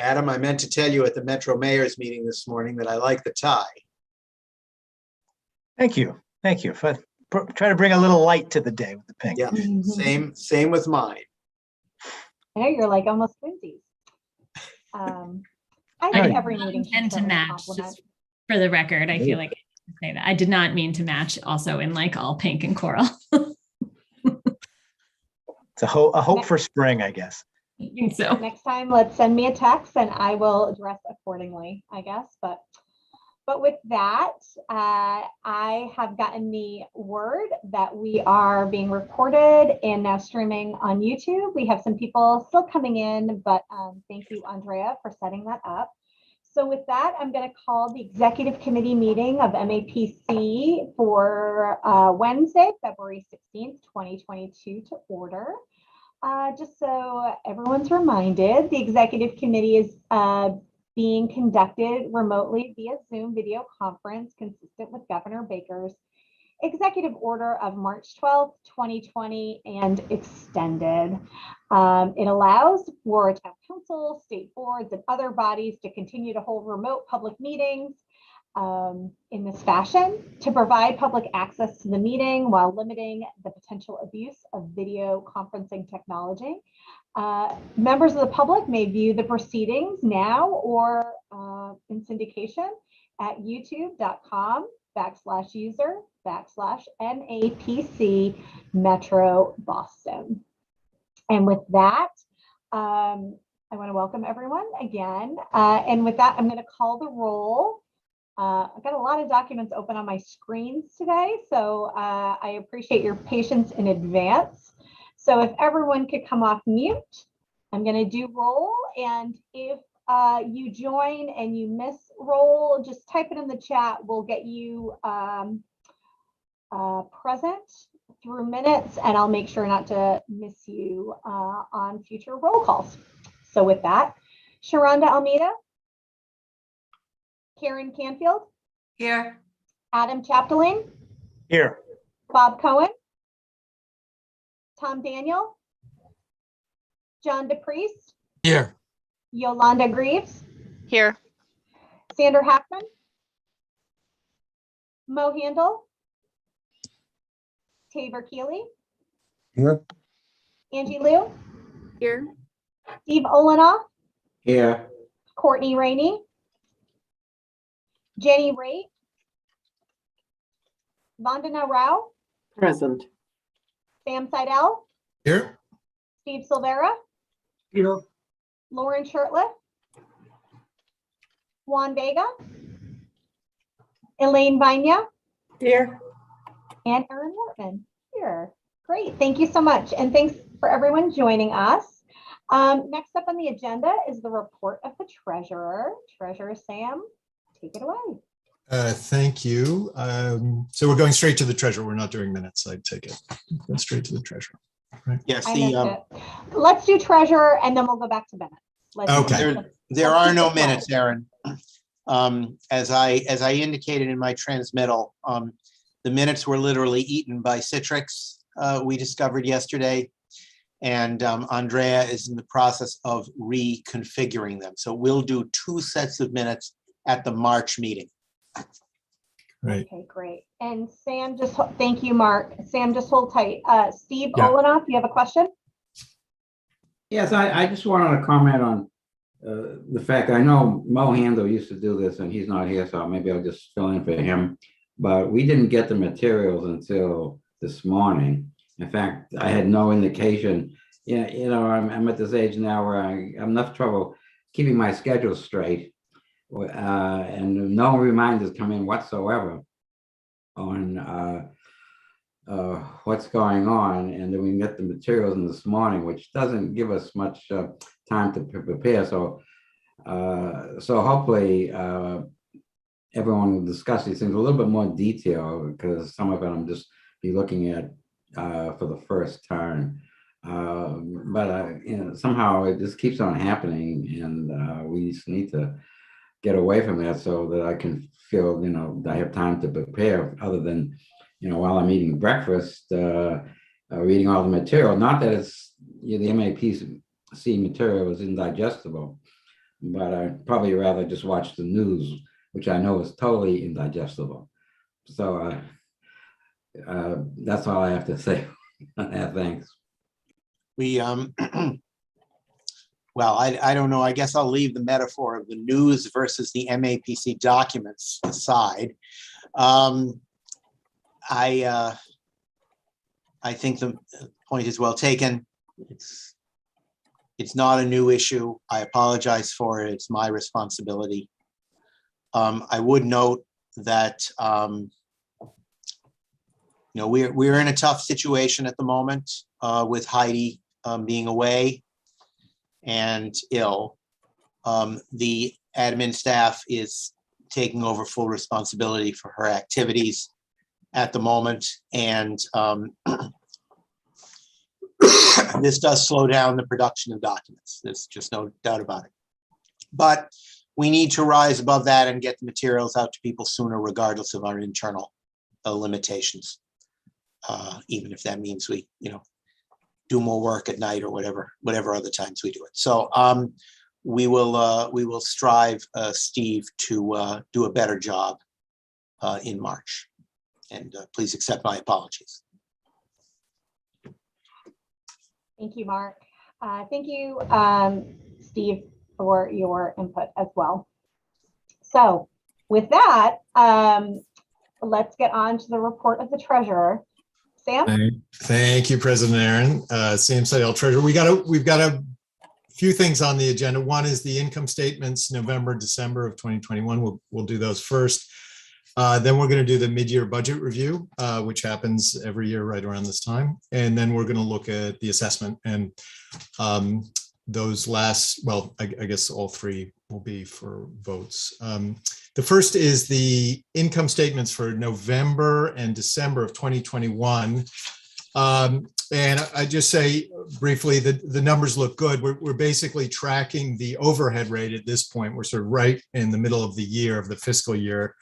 Adam, I meant to tell you at the Metro Mayor's meeting this morning that I like the tie. Thank you. Thank you. Try to bring a little light to the day with the pink. Yeah, same with mine. I know you're like almost twinsies. I think every meeting should intend to start with a match, compliment. just for the record. I feel like I need to say that. I did not mean to match also in like all pink and coral. It's a hope for spring, I guess. I think so. Next time, let's send me a text and I will dress accordingly, I guess. But with that, I have gotten the word that we are being recorded and now streaming on YouTube. We have some people still coming in, but thank you, Andrea, for setting that up. So with that, I'm going to call the Executive Committee meeting of MAPC for Wednesday, February 16th, 2022 to order. Just so everyone's reminded, the Executive Committee is being conducted remotely via Zoom video conference consistent with Governor Baker's Executive Order of March 12th, 2020 and extended. It allows for town council, state boards, and other bodies to continue to hold remote public meetings in this fashion to provide public access to the meeting while limiting the potential abuse of video conferencing technology. Members of the public may view the proceedings now or in syndication at youtube.com/user/MAPC Metro Boston. And with that, I want to welcome everyone again. And with that, I'm going to call the roll. I've got a lot of documents open on my screens today, so I appreciate your patience in advance. So if everyone could come off mute, I'm going to do roll. And if you join and you miss roll, just type it in the chat. We'll get you present through minutes, and I'll make sure not to miss you on future roll calls. So with that, Sharonda Almeida. Karen Canfield. Here. Adam Chapdelaine. Here. Bob Cohen. Tom Daniel. John DePriest. Here. Yolanda Greaves. Here. Sander Hackman. Mo Handel. Tabor Keeley. Here. Angie Liu. Here. Steve Olenoff. Here. Courtney Rainey. Jenny Raitt. Vandana Rao. Present. Sam Seidel. Here. Steve Silvera. Here. Lauren Shirtliff. Juan Vega. Elaine Vina. Here. And Erin Wortman here. Great. Thank you so much. And thanks for everyone joining us. Next up on the agenda is the report of the treasurer. Treasurer Sam, take it away. Thank you. So we're going straight to the treasurer. We're not doing minutes, I take it. Go straight to the treasurer. Right? Yes, I missed it. Let's do treasurer and then we'll go back to minutes. Okay. There are no minutes, Erin. As I indicated in my transmittal, the minutes were literally eaten by Citrix, we discovered yesterday. And Andrea is in the process of reconfiguring them. So we'll do 2 sets of minutes at the March meeting. Right. Okay, great. And Sam, thank you, Mark. Sam, just hold tight. Steve Yeah. Olenoff, you have a question? Yes, I just wanted to comment on the fact I know Mo Handel used to do this and he's not here, so maybe I'll just fill in for him. But we didn't get the materials until this morning. In fact, I had no indication. Yeah, you know, I'm at this age now where I have enough trouble keeping my schedule straight, and no reminders come in whatsoever on what's going on. And then we get the materials in this morning, which doesn't give us much time to prepare. So, so hopefully everyone will discuss these things a little bit more detail, because some of it I'm just be looking at for the first time. But you know, somehow it just keeps on happening, and we just need to get away from that so that I can feel, you know, that I have time to prepare, other than, you know, while I'm eating breakfast, reading all the material. Not that it's, you know, the MAPC material is indigestible, but I'd probably rather just watch the news, which I know is totally indigestible. So that's all I have to say on that. Thanks. We, well, I don't know. I guess I'll leave the metaphor of the news versus the MAPC documents aside. I think the point is well taken. It's not a new issue. I apologize for it. It's my responsibility. I would note that we're in a tough situation at the moment with Heidi being away and ill. The admin staff is taking over full responsibility for her activities at the moment, and this does slow down the production of documents. There's just no doubt about it. But we need to rise above that and get the materials out to people sooner, regardless of our internal limitations. Even if that means we, do more work at night or whatever other times we do it. So we will strive, Steve, to do a better job in March. And please accept my apologies. Thank you, Mark. Thank you, Steve, for your input as well. So with that, let's get on to the report of the treasurer. Sam? Thank you, President Aaron. Sam Seidel, Treasurer. We've got a few things on the agenda. One is the income statements, November, December of 2021. We'll do those first. Then we're going to do the mid-year budget review, which happens every year right around this time. And then we're going to look at the assessment, and those last, well, I guess all three will be for votes. The first is the income statements for November and December of 2021. And I just say briefly that the numbers look good. We're basically tracking the overhead rate at this point. We're sort of right in the middle of the year, of the fiscal year.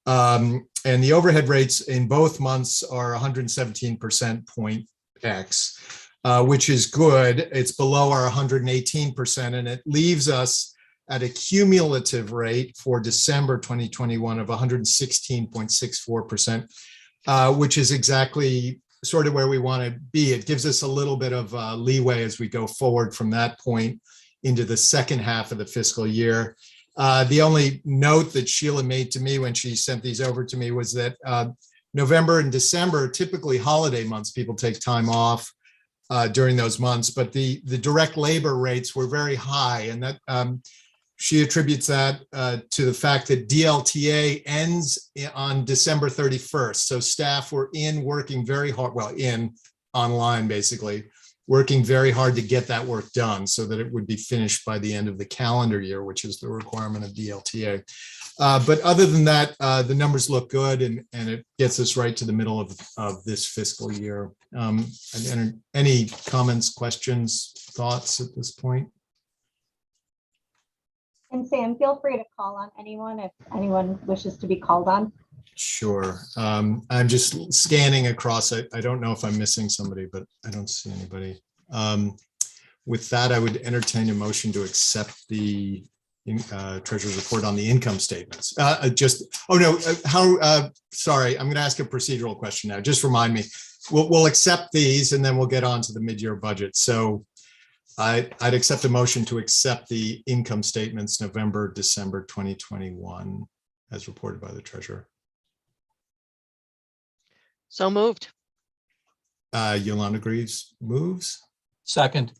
And the overhead rates in both months are 117% point X, which is good. It's below our 118%, and it leaves us at a cumulative rate for December 2021 of 116.64%, which is exactly sort of where we want to be. It gives us a little bit of leeway as we go forward from that point into the second half of the fiscal year. The only note that Sheila made to me when she sent these over to me was that November and December are typically holiday months. People take time off during those months, but the direct labor rates were very high, and that she attributes that to the fact that DLTA ends on December 31st. So staff were working very hard, online basically, working very hard to get that work done so that it would be finished by the end of the calendar year, which is the requirement of DLTA. But other than that, the numbers look good, and it gets us right to the middle of this fiscal year. And any comments, questions, thoughts at this point? And Sam, feel free to call on anyone if anyone wishes to be called on. Sure. I'm just scanning across. I don't know if I'm missing somebody, but I don't see anybody. With that, I would entertain a motion to accept the treasurer's report on the income statements. Sorry, I'm going to ask a procedural question now. Just remind me. We'll accept these, and then we'll get on to the mid-year budget. So I'd accept a motion to accept the income statements November, December 2021 as reported by the treasurer. So moved. Yolanda Greaves moves. Second.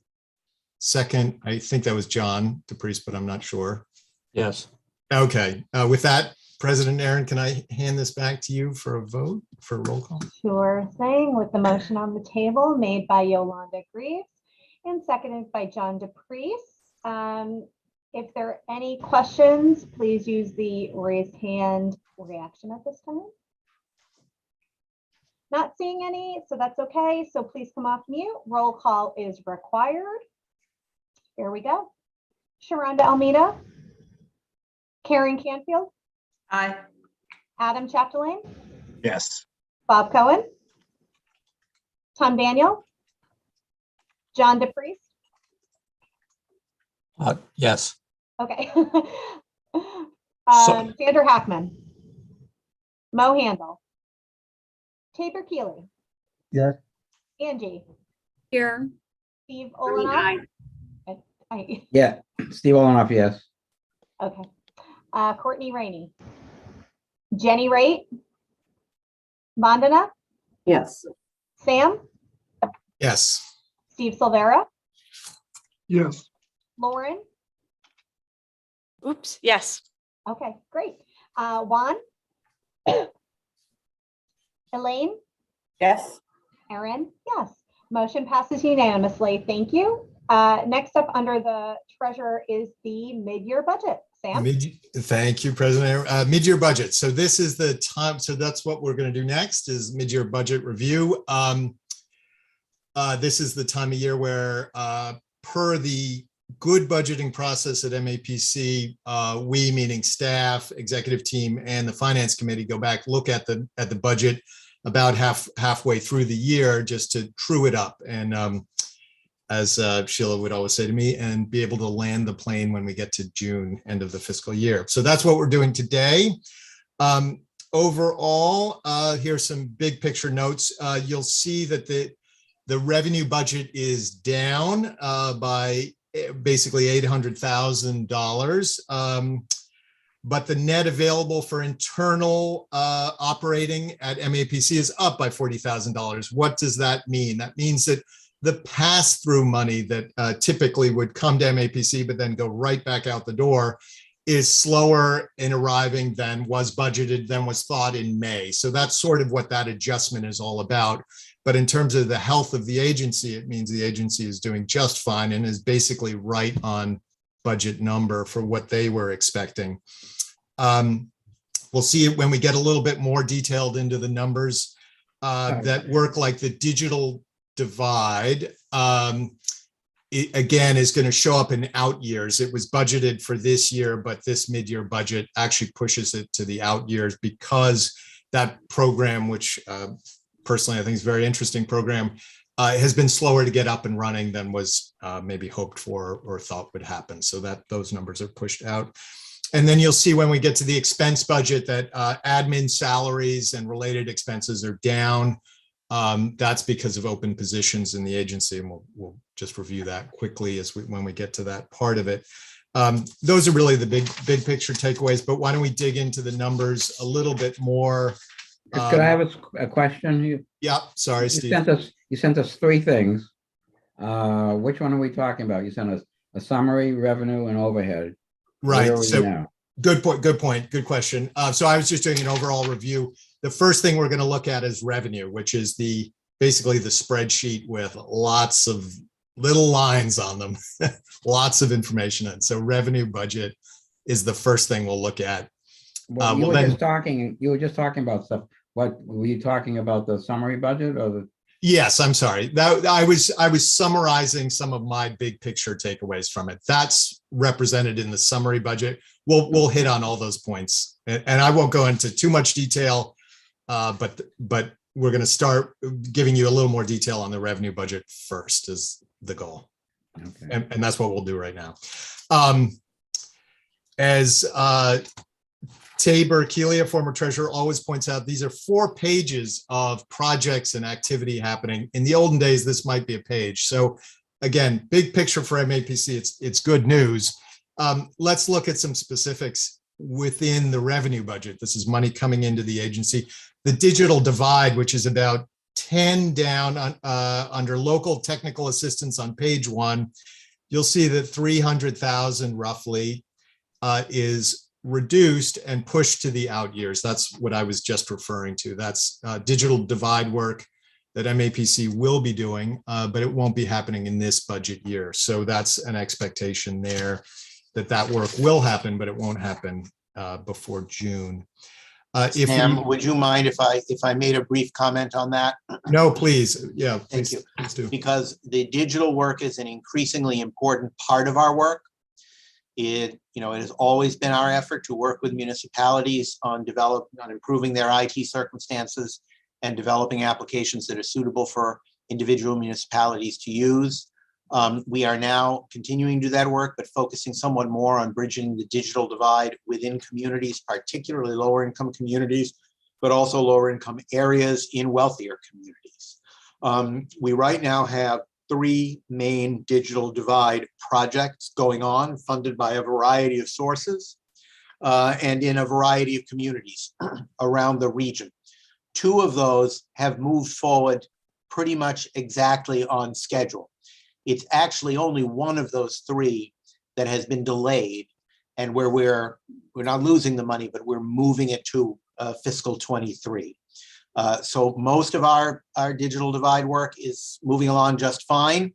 Second, I think that was John DePriest, but I'm not sure. Yes. Okay. With that, President Aaron, can I hand this back to you for a vote, for a roll call? Sure thing. With the motion on the table made by Yolanda Greaves and seconded by John DePriest. If there are any questions, please use the raise hand reaction at this time. Not seeing any, so that's okay. So please come off mute. Roll call is required. Here we go. Sharonda Almeida. Karen Canfield. Aye. Adam Chapdelaine. Yes. Bob Cohen. Tom Daniel. John DePriest. Yes. Okay. So- Sandra Hackman. Mo Handel. Tabor Keeley. Yes. Angie. Here. Steve I mean, Olenoff. I- I- Yeah, Steve Olenoff, yes. Okay. Courtney Rainey. Jenny Raitt. Vandana. Yes. Sam. Yes. Steve Silvera. Yes. Lauren. Oops, yes. Okay, great. Juan. Elaine. Yes. Erin. Yes. Motion passes unanimously. Thank you. Next up under the treasurer is the mid-year budget. Sam? Thank you, President. Mid-year budget. So this is the time. So that's what we're going to do next is mid-year budget review. This is the time of year where per the good budgeting process at MAPC, we, meaning staff, executive team, and the finance committee, go back, look at the budget about halfway through the year just to true it up. And as Sheila would always say to me, and be able to land the plane when we get to June, end of the fiscal year. So that's what we're doing today. Overall, here's some big picture notes. You'll see that the revenue budget is down by basically $800,000. But the net available for internal operating at MAPC is up by $40,000. What does that mean? That means that the pass-through money that typically would come to MAPC but then go right back out the door is slower in arriving than was budgeted, than was thought in May. So that's sort of what that adjustment is all about. But in terms of the health of the agency, it means the agency is doing just fine and is basically right on budget number for what they were expecting. We'll see it when we get a little bit more detailed into the numbers that work, like the digital divide. It, again, is going to show up in out years. It was budgeted for this year, but this mid-year budget actually pushes it to the out years because that program, which personally I think is a very interesting program, has been slower to get up and running than was maybe hoped for or thought would happen. So that those numbers are pushed out. And then you'll see when we get to the expense budget that admin salaries and related expenses are down. That's because of open positions in the agency, and we'll just review that quickly when we get to that part of it. Those are really the big picture takeaways, but why don't we dig into the numbers a little bit more? Could I have a question? Yeah, sorry, Steve. You sent us three things. Which one are we talking about? You sent us a summary, revenue, and overhead. Where Right. are we So now? good point. Good question. So I was just doing an overall review. The first thing we're going to look at is revenue, which is basically the spreadsheet with lots of little lines on them, lots of information in. So revenue budget is the first thing we'll look at. Well, you were just talking about stuff. What were you talking about, the summary budget or the? Yes, I'm sorry. That I was summarizing some of my big picture takeaways from it. That's represented in the summary budget. We'll hit on all those points, and I won't go into too much detail, but we're going to start giving you a little more detail on the revenue budget first is the goal, Okay. and that's what we'll do right now. As Tabor Keeley, a former treasurer, always points out, these are 4 pages of projects and activity happening. In the olden days, this might be a page. So again, big picture for MAPC, it's good news. Let's look at some specifics within the revenue budget. This is money coming into the agency. The digital divide, which is about 10 down under local technical assistance on page 1, you'll see that 300,000 roughly is reduced and pushed to the out years. That's what I was just referring to. That's digital divide work that MAPC will be doing, but it won't be happening in this budget year. So that's an expectation there that work will happen, but it won't happen before June. Sam, would you mind if I made a brief comment on that? No, please. Yeah, Thank you. Please do. Because the digital work is an increasingly important part of our work. It has always been our effort to work with municipalities on improving their IT circumstances and developing applications that are suitable for individual municipalities to use. We are now continuing to do that work, but focusing somewhat more on bridging the digital divide within communities, particularly lower income communities, but also lower income areas in wealthier communities. We right now have 3 main digital divide projects going on, funded by a variety of sources and in a variety of communities around the region. 2 of those have moved forward pretty much exactly on schedule. It's actually only 1 of those 3 that has been delayed, and where we're not losing the money, but we're moving it to fiscal 23. So most of our digital divide work is moving along just fine.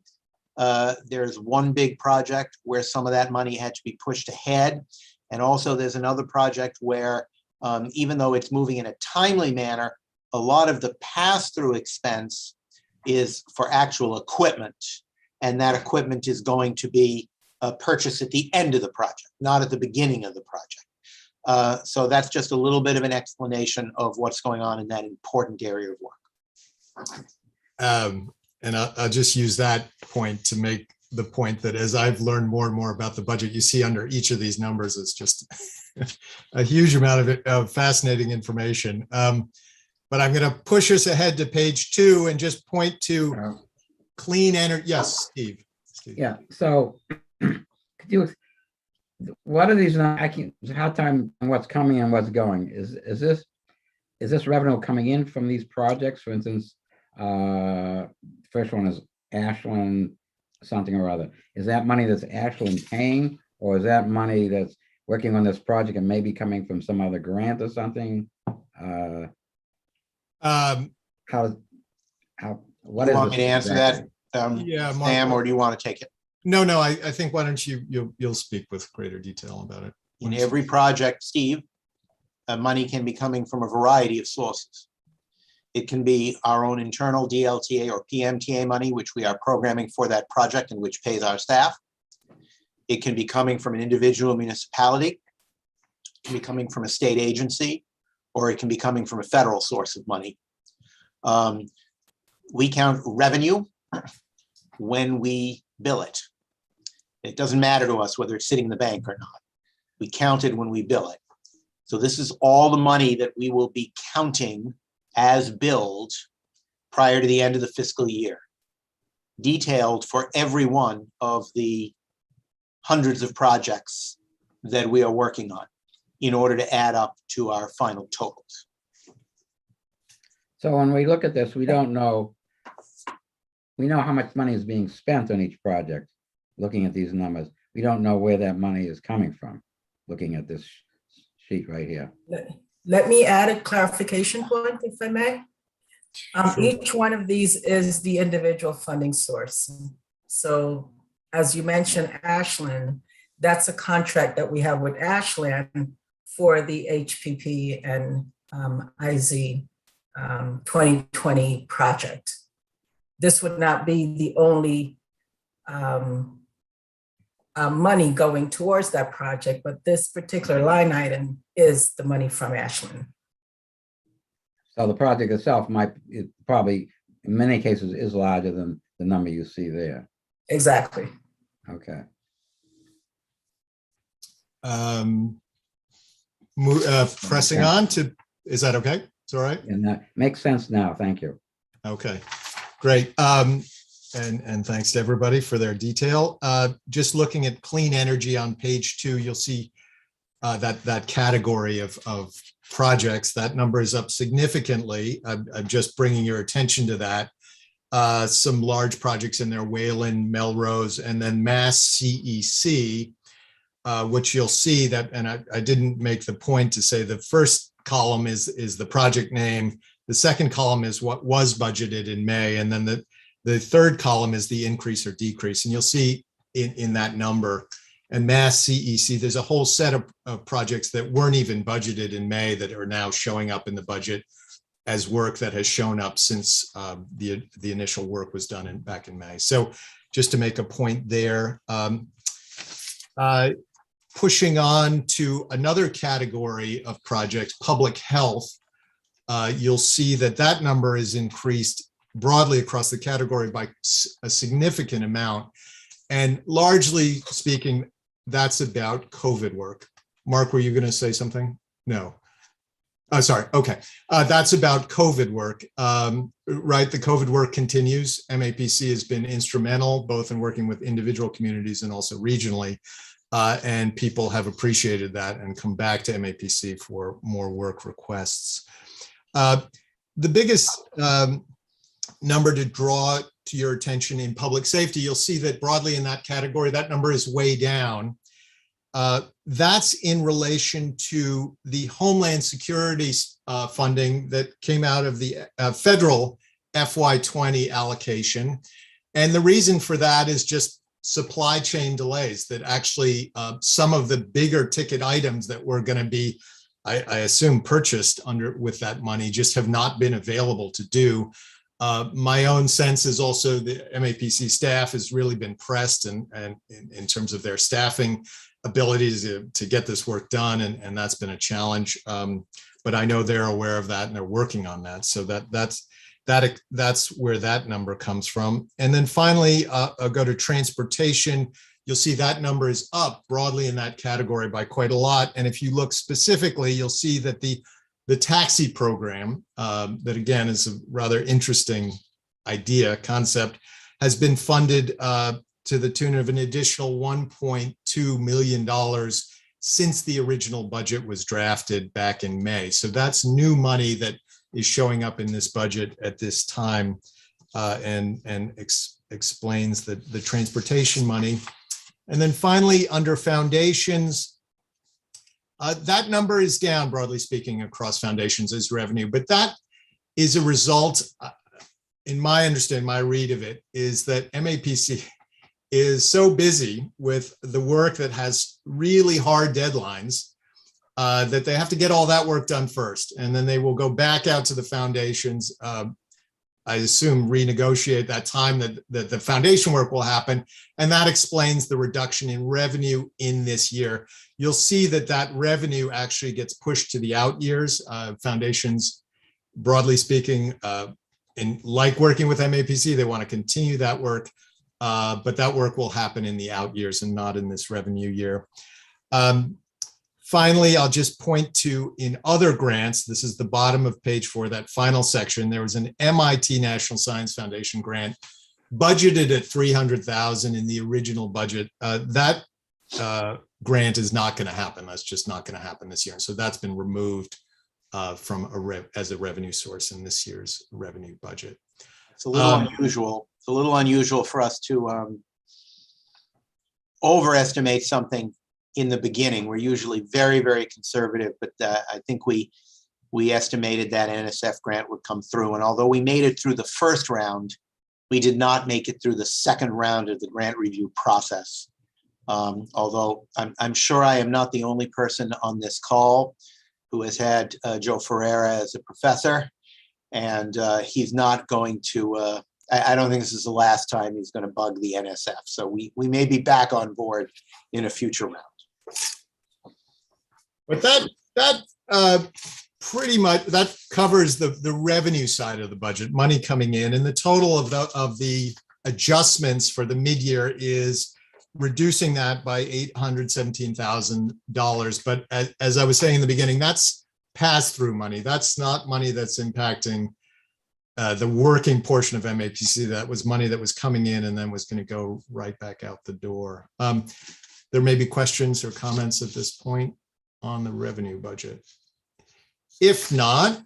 There's 1 big project where some of that money had to be pushed ahead. And also there's another project where even though it's moving in a timely manner, a lot of the pass-through expense is for actual equipment. And that equipment is going to be purchased at the end of the project, not at the beginning of the project. So that's just a little bit of an explanation of what's going on in that important area of work. And I'll just use that point to make the point that as I've learned more and more about the budget, you see under each of these numbers is just a huge amount of fascinating information. But I'm going to push us ahead to page 2 and just point to clean energy. Yes, Steve. Yeah, so could you, what are these, I can't, how time, and what's coming and what's going? Is this revenue coming in from these projects? For instance, first one is Ashland something or other. Is that money that's Ashland paying, or is that money that's working on this project and maybe coming from some other grant or something? What You is want this me to answer that, exactly? Yeah, Sam, or do you want to take it? No, I think why don't you'll speak with greater detail about it. In every project, Steve, money can be coming from a variety of sources. It can be our own internal DLTA or PMTA money, which we are programming for that project and which pays our staff. It can be coming from an individual municipality. It can be coming from a state agency, or it can be coming from a federal source of money. We count revenue when we bill it. It doesn't matter to us whether it's sitting in the bank or not. We count it when we bill it. So this is all the money that we will be counting as billed prior to the end of the fiscal year, detailed for every one of the hundreds of projects that we are working on in order to add up to our final totals. So when we look at this, we don't know, we know how much money is being spent on each project, looking at these numbers. We don't know where that money is coming from, looking at this sheet right here. Let me add a clarification point, if I may. Sure. Each one of these is the individual funding source. So as you mentioned, Ashland, that's a contract that we have with Ashland for the HPP and IZ 2020 project. This would not be the only money going towards that project, but this particular line item is the money from Ashland. So the project itself it probably, in many cases, is larger than the number you see there. Exactly. Okay. Pressing on to, is that okay? It's all right? And that makes sense now. Thank you. Okay, great. And thanks to everybody for their detail. Just looking at clean energy on page 2, you'll see that category of projects. That number is up significantly. I'm just bringing your attention to that. Some large projects in there, Wayland, Melrose, and then Mass CEC, which you'll see that, and I didn't make the point to say the first column is the project name. The second column is what was budgeted in May, and then the third column is the increase or decrease. And you'll see in that number, and Mass CEC, there's a whole set of projects that weren't even budgeted in May that are now showing up in the budget as work that has shown up since the initial work was done back in May. So just to make a point there, pushing on to another category of projects, public health, you'll see that number is increased broadly across the category by a significant amount. And largely speaking, that's about COVID work. Mark, were you going to say something? No. Oh, sorry. Okay. That's about COVID work, right? The COVID work continues. MAPC has been instrumental both in working with individual communities and also regionally. And people have appreciated that and come back to MAPC for more work requests. The biggest number to draw to your attention in public safety, you'll see that broadly in that category, that number is way down. That's in relation to the Homeland Security funding that came out of the federal FY20 allocation. And the reason for that is just supply chain delays, that actually some of the bigger ticket items that were going to be, I assume, purchased with that money just have not been available to do. My own sense is also the MAPC staff has really been pressed and in terms of their staffing abilities to get this work done, and that's been a challenge. But I know they're aware of that and they're working on that. So that's where that number comes from. And then finally, I'll go to transportation. You'll see that number is up broadly in that category by quite a lot. And if you look specifically, you'll see that the taxi program, that again is a rather interesting concept, has been funded to the tune of an additional $1.2 million since the original budget was drafted back in May. So that's new money that is showing up in this budget at this time, and explains the transportation money. And then finally, under foundations, that number is down, broadly speaking, across foundations as revenue, but that is a result, in my understanding, my read of it, is that MAPC is so busy with the work that has really hard deadlines that they have to get all that work done first. And then they will go back out to the foundations, I assume renegotiate that time that the foundation work will happen. And that explains the reduction in revenue in this year. You'll see that revenue actually gets pushed to the out years. Foundations, broadly speaking, like working with MAPC, they want to continue that work. But that work will happen in the out years and not in this revenue year. Finally, I'll just point to in other grants, this is the bottom of page 4, that final section, there was an MIT National Science Foundation grant budgeted at $300,000 in the original budget. That grant is not going to happen. That's just not going to happen this year. So that's been removed as a revenue source in this year's revenue budget. It's a little unusual. It's a little unusual for us to overestimate something in the beginning. We're usually very, very conservative, but I think we estimated that NSF grant would come through. And although we made it through the first round, we did not make it through the second round of the grant review process. Although I'm sure I am not the only person on this call who has had Joe Ferreira as a professor, and he's not going to, I don't think this is the last time he's going to bug the NSF. So we may be back on board in a future round. But that pretty much, that covers the revenue side of the budget, money coming in, and the total of the adjustments for the mid-year is reducing that by $817,000. But as I was saying in the beginning, that's pass-through money. That's not money that's impacting the working portion of MAPC. That was money that was coming in and then was going to go right back out the door. There may be questions or comments at this point on the revenue budget. If not,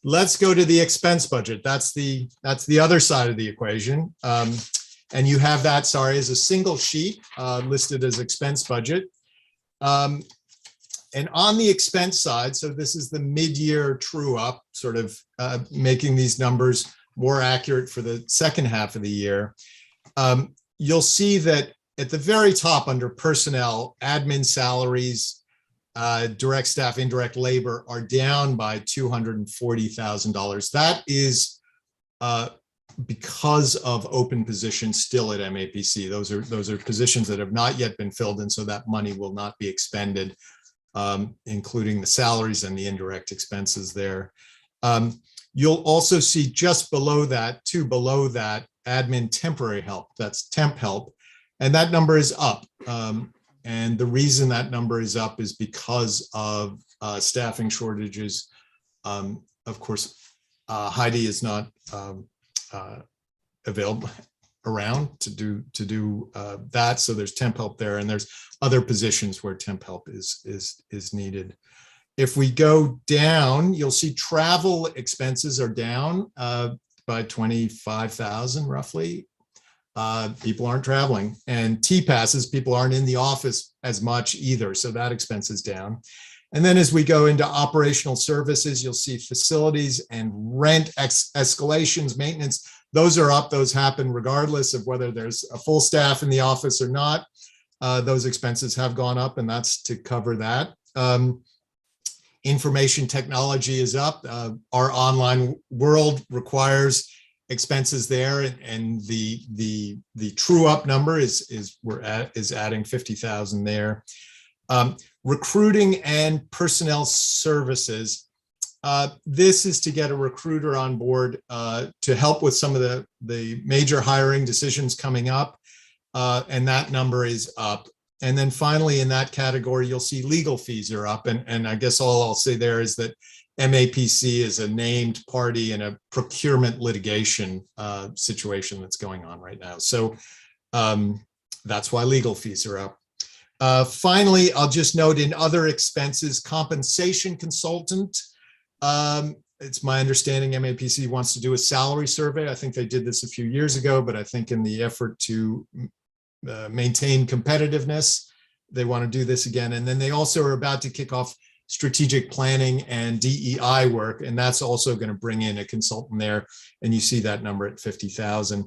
let's go to the expense budget. That's the other side of the equation. And you have that, sorry, as a single sheet listed as expense budget. And on the expense side, so this is the mid-year true up, sort of making these numbers more accurate for the second half of the year. You'll see that at the very top under personnel, admin salaries, direct staff, indirect labor are down by $240,000. That is because of open positions still at MAPC. Those are positions that have not yet been filled, and so that money will not be expended, including the salaries and the indirect expenses there. You'll also see just below that, admin temporary help. That's temp help. And that number is up. And the reason that number is up is because of staffing shortages. Of course, Heidi is not available around to do that. So there's temp help there, and there's other positions where temp help is needed. If we go down, you'll see travel expenses are down by 25,000 roughly. People aren't traveling, and T-passes, people aren't in the office as much either. So that expense is down. And then as we go into operational services, you'll see facilities and rent escalations, maintenance. Those are up. Those happen regardless of whether there's a full staff in the office or not. Those expenses have gone up, and that's to cover that. Information technology is up. Our online world requires expenses there, and the true up number is adding 50,000 there. Recruiting and personnel services. This is to get a recruiter on board to help with some of the major hiring decisions coming up, and that number is up. And then finally, in that category, you'll see legal fees are up. And I guess all I'll say there is that MAPC is a named party in a procurement litigation situation that's going on right now. So that's why legal fees are up. Finally, I'll just note in other expenses, compensation consultant. It's my understanding MAPC wants to do a salary survey. I think they did this a few years ago, but I think in the effort to maintain competitiveness, they want to do this again. And then they also are about to kick off strategic planning and DEI work, and that's also going to bring in a consultant there. And you see that number at 50,000.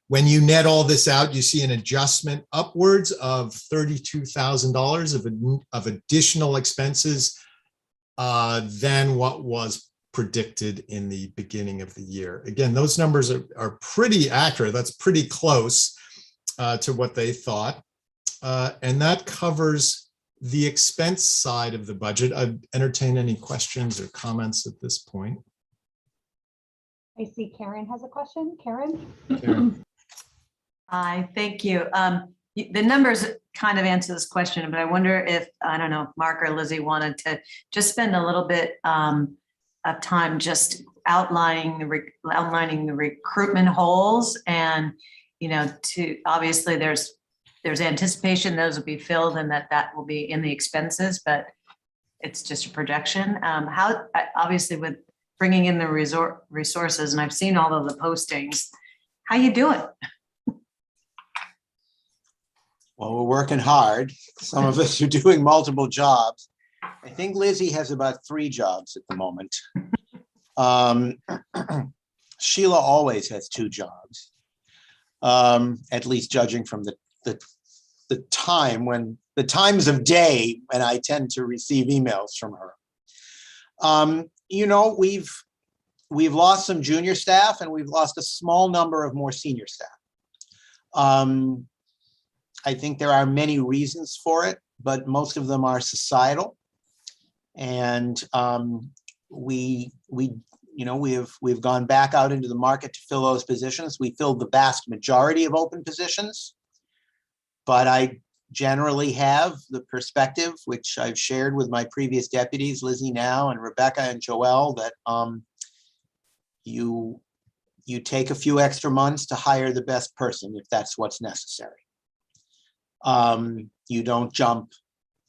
When you net all this out, you see an adjustment upwards of $32,000 of additional expenses than what was predicted in the beginning of the year. Again, those numbers are pretty accurate. That's pretty close to what they thought. And that covers the expense side of the budget. I'd entertain any questions or comments at this point. I see Karen has a question. Karen? Karen. Hi, thank you. The numbers kind of answer this question, but I wonder if, I don't know, Mark or Lizzie wanted to just spend a little bit of time just outlining the recruitment holes, and to obviously there's anticipation those will be filled and that will be in the expenses, but it's just a projection. How obviously with bringing in the resources, and I've seen all of the postings, how you doing? Well, we're working hard. Some of us are doing multiple jobs. I think Lizzie has about 3 jobs at the moment. Sheila always has 2 jobs, at least judging from the times of day when I tend to receive emails from her. We've lost some junior staff, and we've lost a small number of more senior staff. I think there are many reasons for it, but most of them are societal. And we've gone back out into the market to fill those positions. We filled the vast majority of open positions, but I generally have the perspective, which I've shared with my previous deputies, Lizzie now and Rebecca and Joelle, that you take a few extra months to hire the best person if that's what's necessary. You don't jump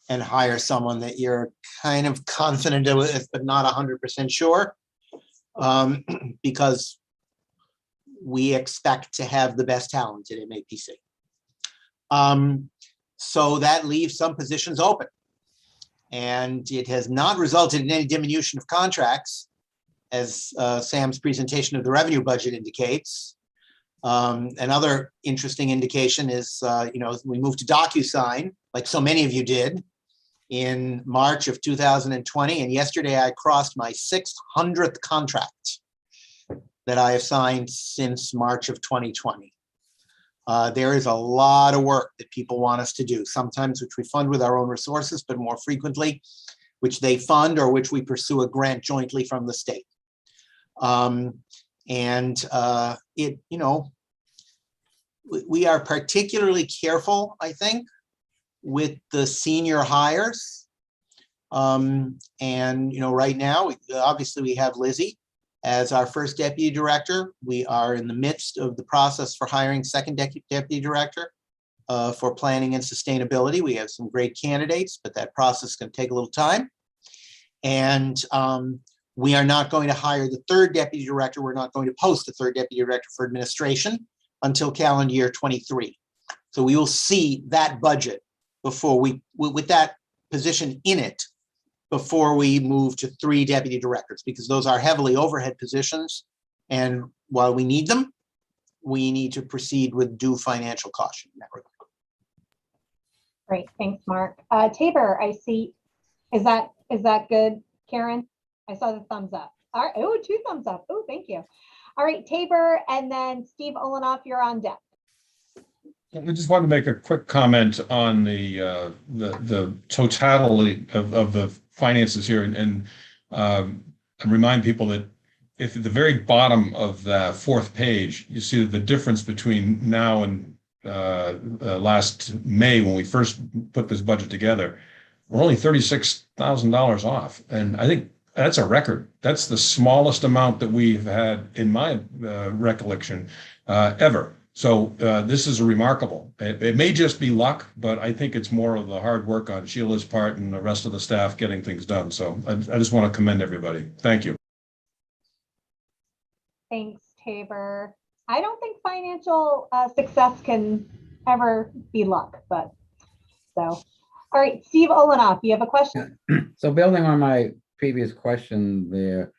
and hire someone that you're kind of confident with, but not 100% sure, because we expect to have the best talent at MAPC. So that leaves some positions open, and it has not resulted in any diminution of contracts, as Sam's presentation of the revenue budget indicates. Another interesting indication is, we moved to DocuSign, like so many of you did, in March of 2020. And yesterday I crossed my 600th contract that I have signed since March of 2020. There is a lot of work that people want us to do, sometimes which we fund with our own resources, but more frequently, which they fund or which we pursue a grant jointly from the state. We are particularly careful, I think, with the senior hires. Right now, obviously we have Lizzie as our first deputy director. We are in the midst of the process for hiring second deputy director for planning and sustainability. We have some great candidates, but that process is going to take a little time. And we are not going to hire the third deputy director. We're not going to post a third deputy director for administration until calendar year 23. So we will see that budget before with that position in it, before we move to 3 deputy directors, because those are heavily overhead positions. And while we need them, we need to proceed with due financial caution in that regard. Great, thanks, Mark. Tabor, I see. Is that good, Karen? I saw the thumbs up. All right. Oh, 2 thumbs up. Oh, thank you. All right, Tabor, and then Steve Olenoff, you're on deck. I just wanted to make a quick comment on the totality of the finances here, and remind people that if at the very bottom of the 4th page, you see the difference between now and last May when we first put this budget together, we're only $36,000 off, and I think that's a record. That's the smallest amount that we've had in my recollection ever. So this is remarkable. It may just be luck, but I think it's more of the hard work on Sheila's part and the rest of the staff getting things done. So I just want to commend everybody. Thank you. Thanks, Tabor. I don't think financial success can ever be luck, but so. All right, Steve Olenoff, you have a question? So building on my previous question there,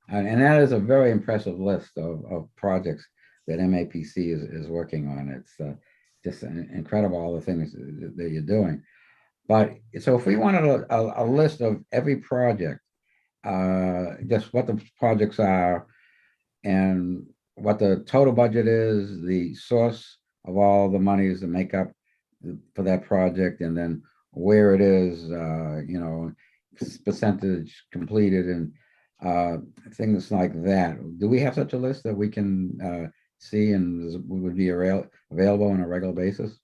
and that is a very impressive list of projects that MAPC is working on. It's just incredible, all the things that you're doing. But so if we wanted a list of every project, just what the projects are and what the total budget is, the source of all the monies that make up for that project, and then where it is, percentage completed and things like that. Do we have such a list that we can see and would be available on a regular basis?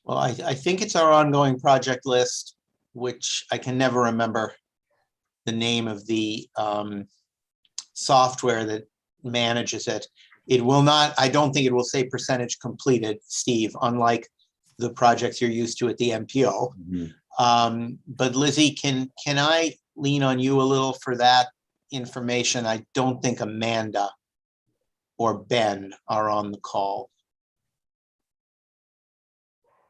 Well, I think it's our ongoing project list, which I can never remember the name of the software that manages it. It will not, I don't think it will say percentage completed, Steve, unlike the projects you're used to at the MPO. Mm-hmm. But Lizzie, can I lean on you a little for that information? I don't think Amanda or Ben are on the call.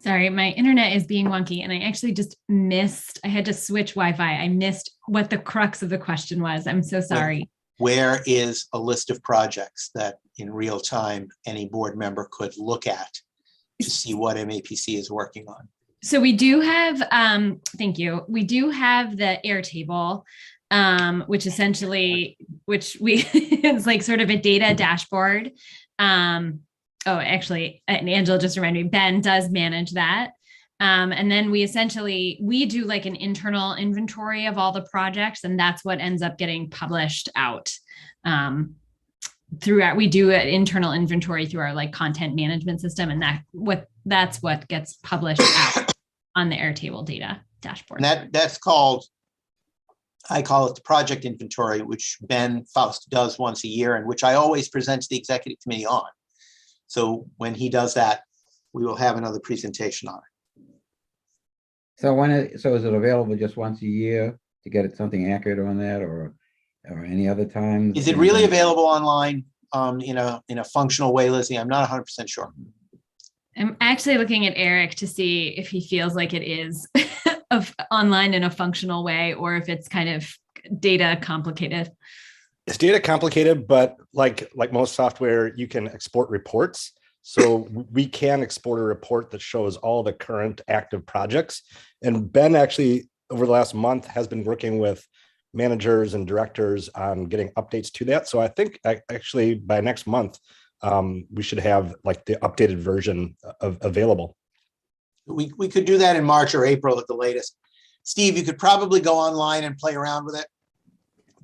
Sorry, my internet is being wonky and I actually just missed, I had to switch Wi-Fi. I missed what the crux of the question was. I'm so sorry. Where is a list of projects that in real time any board member could look at to see what MAPC is working on? So we do have, thank you. We do have the Airtable, which essentially, it's like sort of a data dashboard. Actually, and Angela just reminded me, Ben does manage that. And then we do like an internal inventory of all the projects, and that's what ends up getting published out. Throughout, we do an internal inventory through our like content management system, and that's what gets published out on the Airtable data dashboard. And that's called, I call it the project inventory, which Ben Faust does once a year and which I always present to the executive committee on. So when he does that, we will have another presentation on it. So is it available just once a year to get something accurate on that, or any other time? Is it really available online in a functional way, Lizzie? I'm not 100% sure. I'm actually looking at Eric to see if he feels like it is online in a functional way, or if it's kind of data complicated. It's data complicated, but like most software, you can export reports. So we can export a report that shows all the current active projects. And Ben actually, over the last month, has been working with managers and directors on getting updates to that. So I think actually by next month, we should have like the updated version available. We could do that in March or April at the latest. Steve, you could probably go online and play around with it,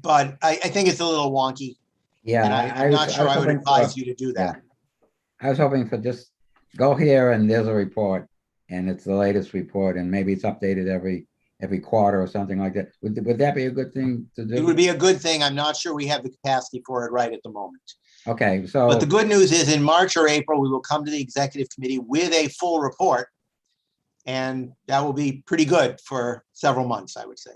but I think it's a little wonky. Yeah. And I'm not sure I would hoping advise for- you to do yeah. that. I was hoping for just go here and there's a report and it's the latest report and maybe it's updated every quarter or something like that. Would that be a good thing to do? It would be a good thing. I'm not sure we have the capacity for it right at the moment. Okay, so. But the good news is in March or April, we will come to the executive committee with a full report. And that will be pretty good for several months, I would say.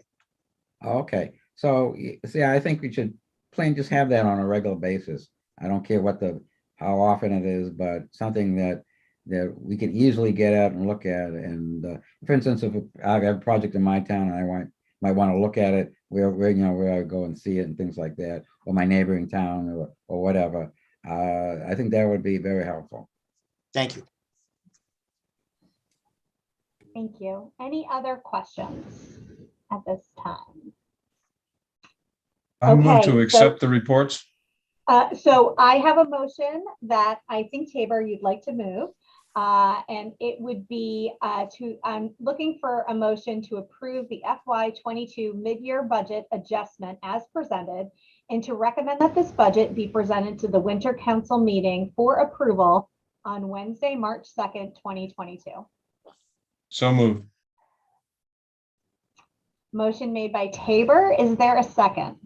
Okay, so see, I think we should plain just have that on a regular basis. I don't care how often it is, but something that we can easily get at and look at. And for instance, if I have a project in my town and I might want to look at it, where I go and see it and things like that, or my neighboring town or whatever. I think that would be very helpful. Thank you. Thank you. Any other questions at this time? I move Okay, to so- accept the reports. So I have a motion that I think, Tabor, you'd like to move. And it would be I'm looking for a motion to approve the FY22 mid-year budget adjustment as presented and to recommend that this budget be presented to the Winter Council meeting for approval on Wednesday, March 2nd, 2022. So moved. Motion made by Tabor. Is there a second?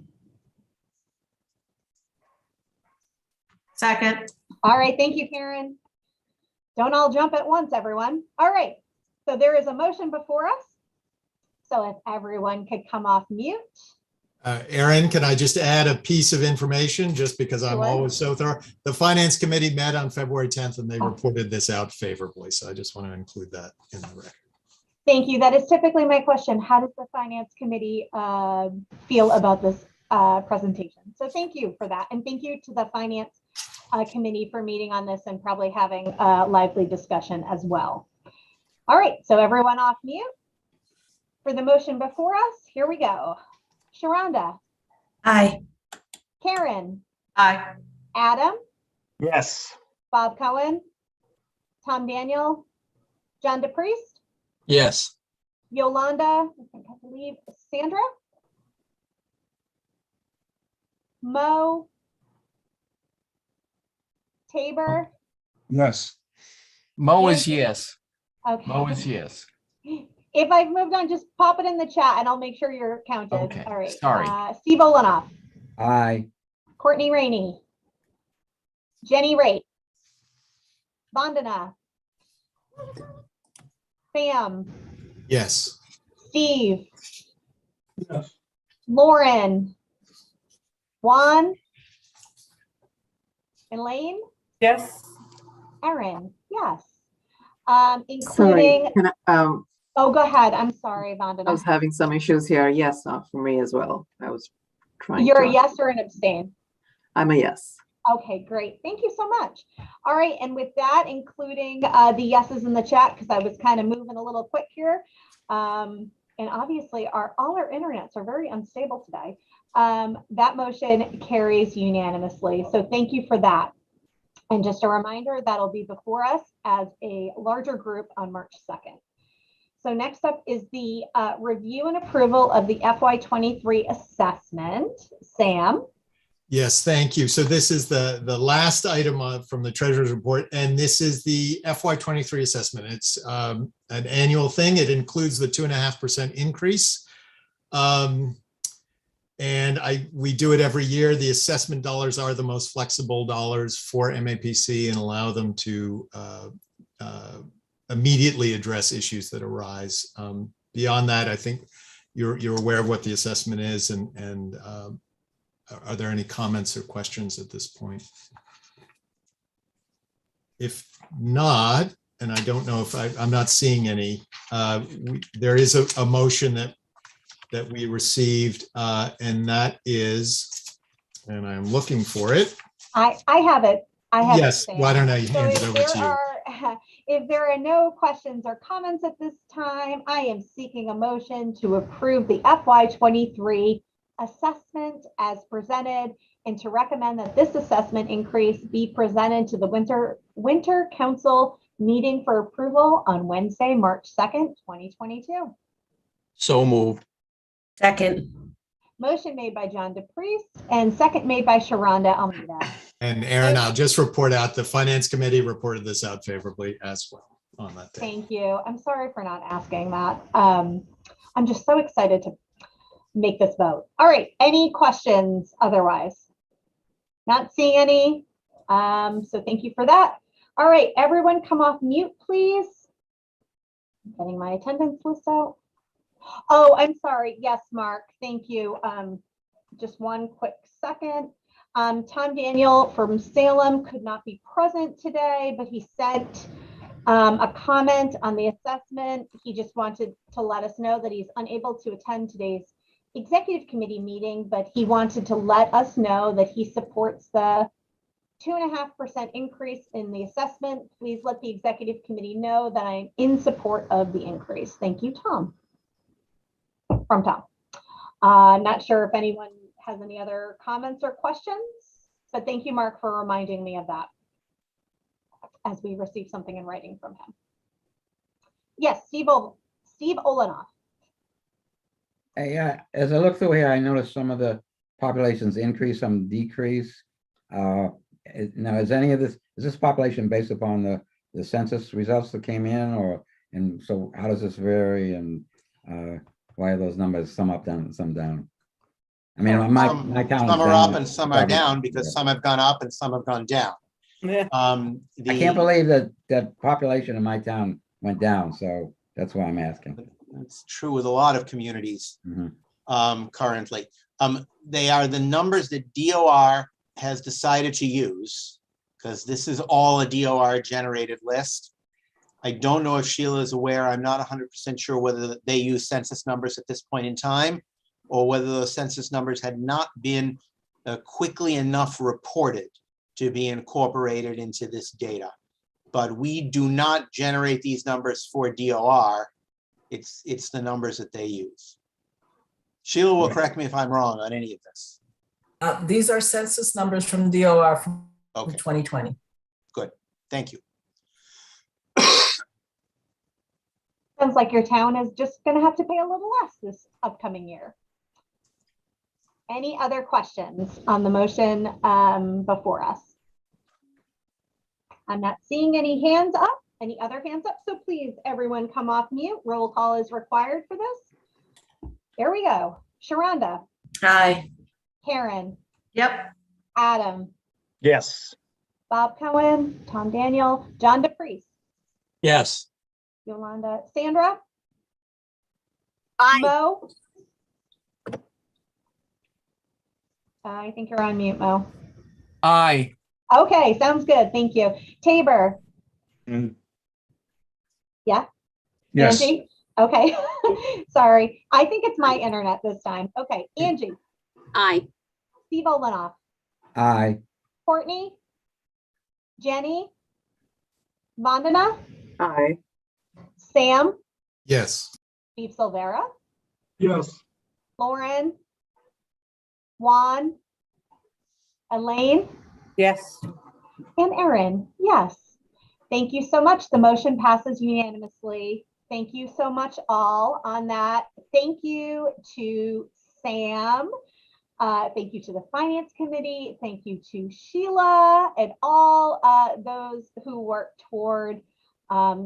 Second. All right, thank you, Karen. Don't all jump at once, everyone. All right, so there is a motion before us. So if everyone could come off mute. Aaron, can I just add a piece of information just because I'm Sure. always so thorough? The Finance Committee met on February 10th and they reported this out favorably. So I just want to include that in the record. Thank you. That is typically my question. How does the Finance Committee feel about this presentation? So thank you for that. And thank you to the Finance Committee for meeting on this and probably having a lively discussion as well. All right, so everyone off mute. For the motion before us, here we go. Sharonda. Aye. Karen. Aye. Adam. Yes. Bob Cohen. Tom Daniel. John DePriest. Yes. Yolanda. I believe Sandra. Mo. Tabor. Yes. Mo is yes. Okay. Mo is yes. If I've moved on, just pop it in the chat and I'll make sure you're counted. Okay, All right. sorry. Steve Olenoff, Aye. Courtney Rainey, Jenny Raitt, Vandana, Sam, Yes. Steve, Yes. Lauren, Juan, Elaine, Yes. Erin, yes. Sorry, Including, can I, oh, go ahead. I'm sorry, I was Vandana. having some issues here. Yes, for me as well. I was trying You're to. a yes or an abstain? I'm a yes. Okay, great. Thank you so much. All right, and with that, including the yeses in the chat, because I was kind of moving a little quick here. And obviously all our internets are very unstable today. That motion carries unanimously. So thank you for that. And just a reminder, that'll be before us as a larger group on March 2nd. So next up is the review and approval of the FY23 assessment. Sam. Yes, thank you. So this is the last item from the treasurer's report, and this is the FY23 assessment. It's an annual thing. It includes the 2.5% increase. And we do it every year. The assessment dollars are the most flexible dollars for MAPC and allow them to immediately address issues that arise. Beyond that, I think you're aware of what the assessment is, and are there any comments or questions at this point? If not, and I don't know if I'm not seeing any, there is a motion that we received, and that is, and I'm looking for it. I have it. I have Yes, it, Sam. why don't I So hand it over to you? If there are no questions or comments at this time, I am seeking a motion to approve the FY23 assessment as presented and to recommend that this assessment increase be presented to the Winter Council meeting for approval on Wednesday, March 2nd, 2022. So moved. Second. Motion made by John DePriest and second made by Sharonda Almeida. And Aaron, I'll just report out, the Finance Committee reported this out favorably as well on that day. Thank you. I'm sorry for not asking that. I'm just so excited to make this vote. All right, any questions otherwise? Not seeing any. So thank you for that. All right, everyone come off mute, please. I'm getting my attendance list out. Oh, I'm sorry. Yes, Mark, thank you. Just one quick second. Tom Daniel from Salem could not be present today, but he sent a comment on the assessment. He just wanted to let us know that he's unable to attend today's executive committee meeting, but he wanted to let us know that he supports the 2.5% increase in the assessment. Please let the executive committee know that I'm in support of the increase. Thank you, Tom. From Tom. Not sure if anyone has any other comments or questions, but thank you, Mark, for reminding me of that as we receive something in writing from him. Yes, Steve Olenoff. Hey, as I look through here, I noticed some of the populations increase, some decrease. Now, is any of this, is this population based upon the census results that came in, or, and so how does this vary, and why are those numbers some up, down, some down? I mean, my town. Some are up and some are down because some have gone up and some have gone down. Yeah. I can't believe that population in my town went down, so that's why I'm asking. It's true with a lot of communities currently. They are the numbers that DOR has decided to use, because this is all a DOR generated list. I don't know if Sheila is aware. I'm not 100% sure whether they use census numbers at this point in time, or whether those census numbers had not been quickly enough reported to be incorporated into this data. But we do not generate these numbers for DOR. It's the numbers that they use. Sheila will correct me if I'm wrong on any of this. These are census numbers from DOR from 2020. Good, thank you. Sounds like your town is just going to have to pay a little less this upcoming year. Any other questions on the motion before us? I'm not seeing any hands up, any other hands up, so please, everyone come off mute. Roll call is required for this. There we go. Sharonda. Aye. Karen. Yep. Adam. Yes. Bob Cohen, Tom Daniel, John DePriest, Yes. Yolanda, Sandra. Aye. Mo. I think you're on mute, Mo. Aye. Okay, sounds good. Thank you. Tabor. Yeah. Yes. Angie? Okay. Sorry. I think it's my internet this time. Okay. Angie. Aye. Steve Olenoff. Aye. Courtney. Jenny. Vandana. Aye. Sam. Yes. Steve Silvera. Yes. Lauren. Juan. Elaine. Yes. And Erin. Yes. Thank you so much. The motion passes unanimously. Thank you so much all on that. Thank you to Sam. Thank you to the Finance Committee. Thank you to Sheila and all those who worked toward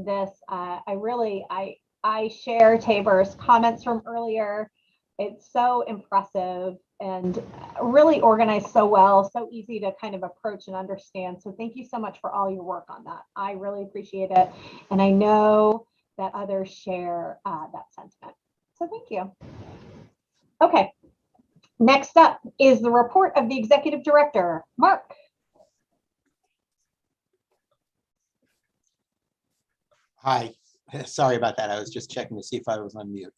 this. I share Tabor's comments from earlier. It's so impressive and really organized so well, so easy to kind of approach and understand. So thank you so much for all your work on that. I really appreciate it. And I know that others share that sentiment. So thank you. Okay. Next up is the report of the Executive Director, Mark. Hi, sorry about that. I was just checking to see if I was on mute.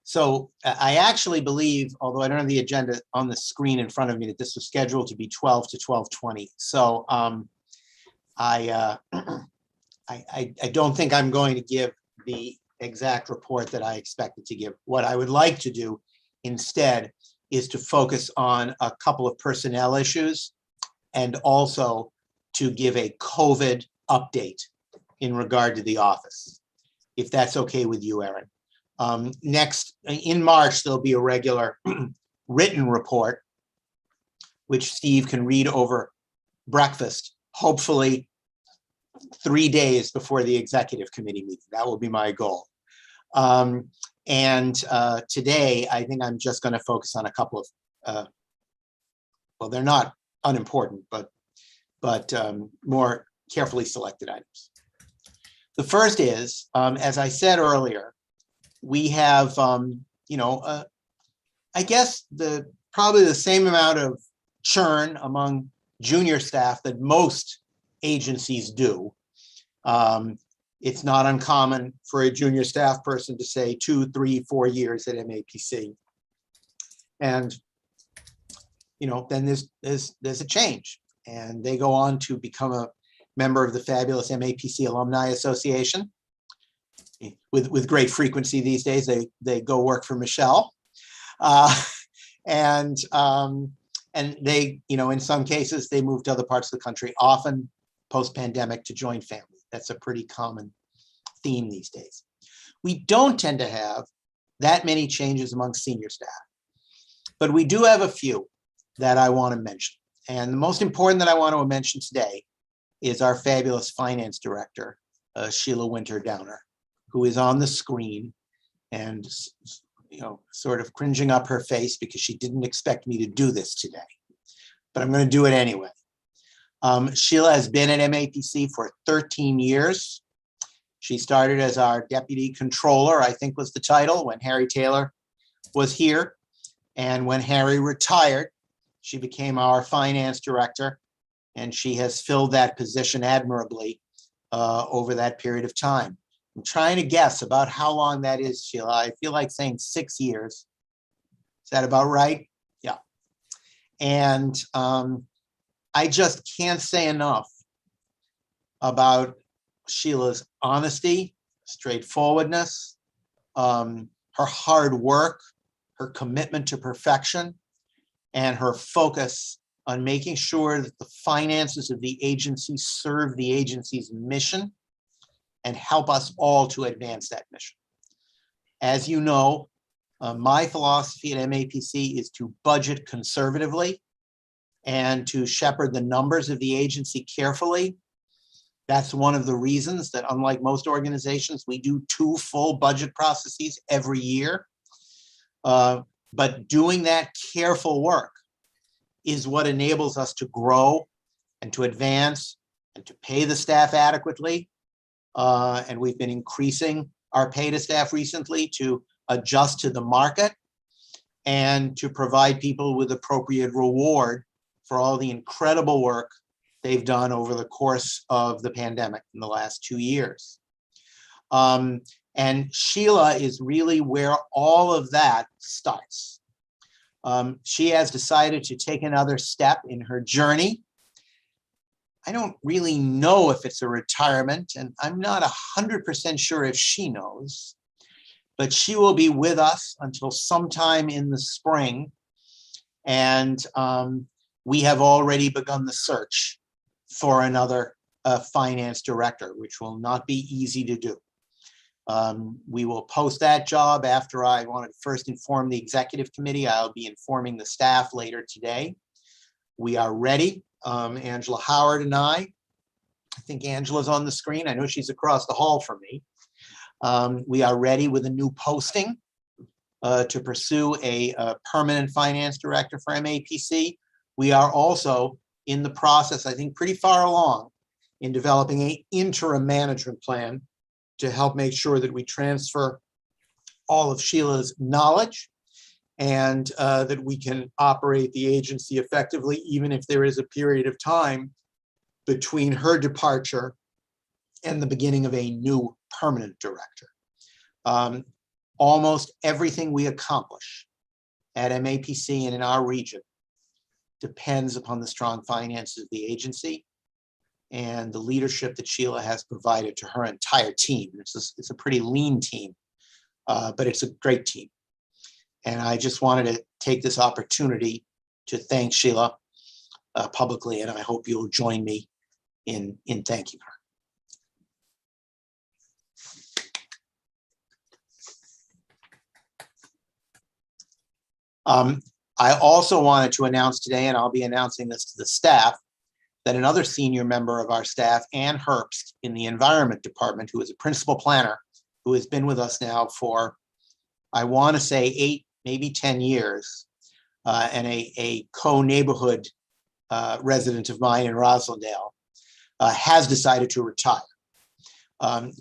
So I actually believe, although I don't have the agenda on the screen in front of me, that this was scheduled to be 12 to 12:20. So I don't think I'm going to give the exact report that I expected to give. What I would like to do instead is to focus on a couple of personnel issues and also to give a COVID update in regard to the office, if that's okay with you, Erin. Next, in March, there'll be a regular written report, which Steve can read over breakfast, hopefully 3 days before the executive committee meeting. That will be my goal. Today, I think I'm just going to focus on a couple of, well, they're not unimportant, but more carefully selected items. The first is, as I said earlier, we have, I guess probably the same amount of churn among junior staff that most agencies do. It's not uncommon for a junior staff person to say 2, 3, 4 years at MAPC. And, then there's a change, and they go on to become a member of the fabulous MAPC Alumni Association. With great frequency these days, they go work for Michelle. And they, in some cases, they move to other parts of the country, often post-pandemic, to join family. That's a pretty common theme these days. We don't tend to have that many changes among senior staff, but we do have a few that I want to mention. And the most important that I want to mention today is our fabulous finance director, Sheila Winter Downer, who is on the screen and, sort of cringing up her face because she didn't expect me to do this today, but I'm going to do it anyway. Sheila has been at MAPC for 13 years. She started as our deputy controller, I think was the title, when Harry Taylor was here. And when Harry retired, she became our finance director, and she has filled that position admirably over that period of time. I'm trying to guess about how long that is, Sheila. I feel like saying 6 years. Is that about right? Yeah. And I just can't say enough about Sheila's honesty, straightforwardness, her hard work, her commitment to perfection, and her focus on making sure that the finances of the agency serve the agency's mission and help us all to advance that mission. As you know, my philosophy at MAPC is to budget conservatively and to shepherd the numbers of the agency carefully. That's one of the reasons that, unlike most organizations, we do 2 full budget processes every year. But doing that careful work is what enables us to grow and to advance and to pay the staff adequately. And we've been increasing our pay to staff recently to adjust to the market and to provide people with appropriate reward for all the incredible work they've done over the course of the pandemic in the last 2 years. And Sheila is really where all of that starts. She has decided to take another step in her journey. I don't really know if it's a retirement, and I'm not 100% sure if she knows, but she will be with us until sometime in the spring. And we have already begun the search for another finance director, which will not be easy to do. We will post that job after I want to first inform the executive committee. I'll be informing the staff later today. We are ready. Angela Howard and I think Angela's on the screen. I know she's across the hall from me. We are ready with a new posting to pursue a permanent finance director for MAPC. We are also in the process, I think pretty far along, in developing an interim management plan to help make sure that we transfer all of Sheila's knowledge and that we can operate the agency effectively, even if there is a period of time between her departure and the beginning of a new permanent director. Almost everything we accomplish at MAPC and in our region depends upon the strong finances of the agency and the leadership that Sheila has provided to her entire team. It's a pretty lean team, but it's a great team. And I just wanted to take this opportunity to thank Sheila publicly, and I hope you'll join me in thanking her. I also wanted to announce today, and I'll be announcing this to the staff, that another senior member of our staff, Ann Herbst, in the Environment Department, who is a principal planner, who has been with us now for, I want to say 8, maybe 10 years, and a co-neighborhood resident of mine in Roslindale, has decided to retire.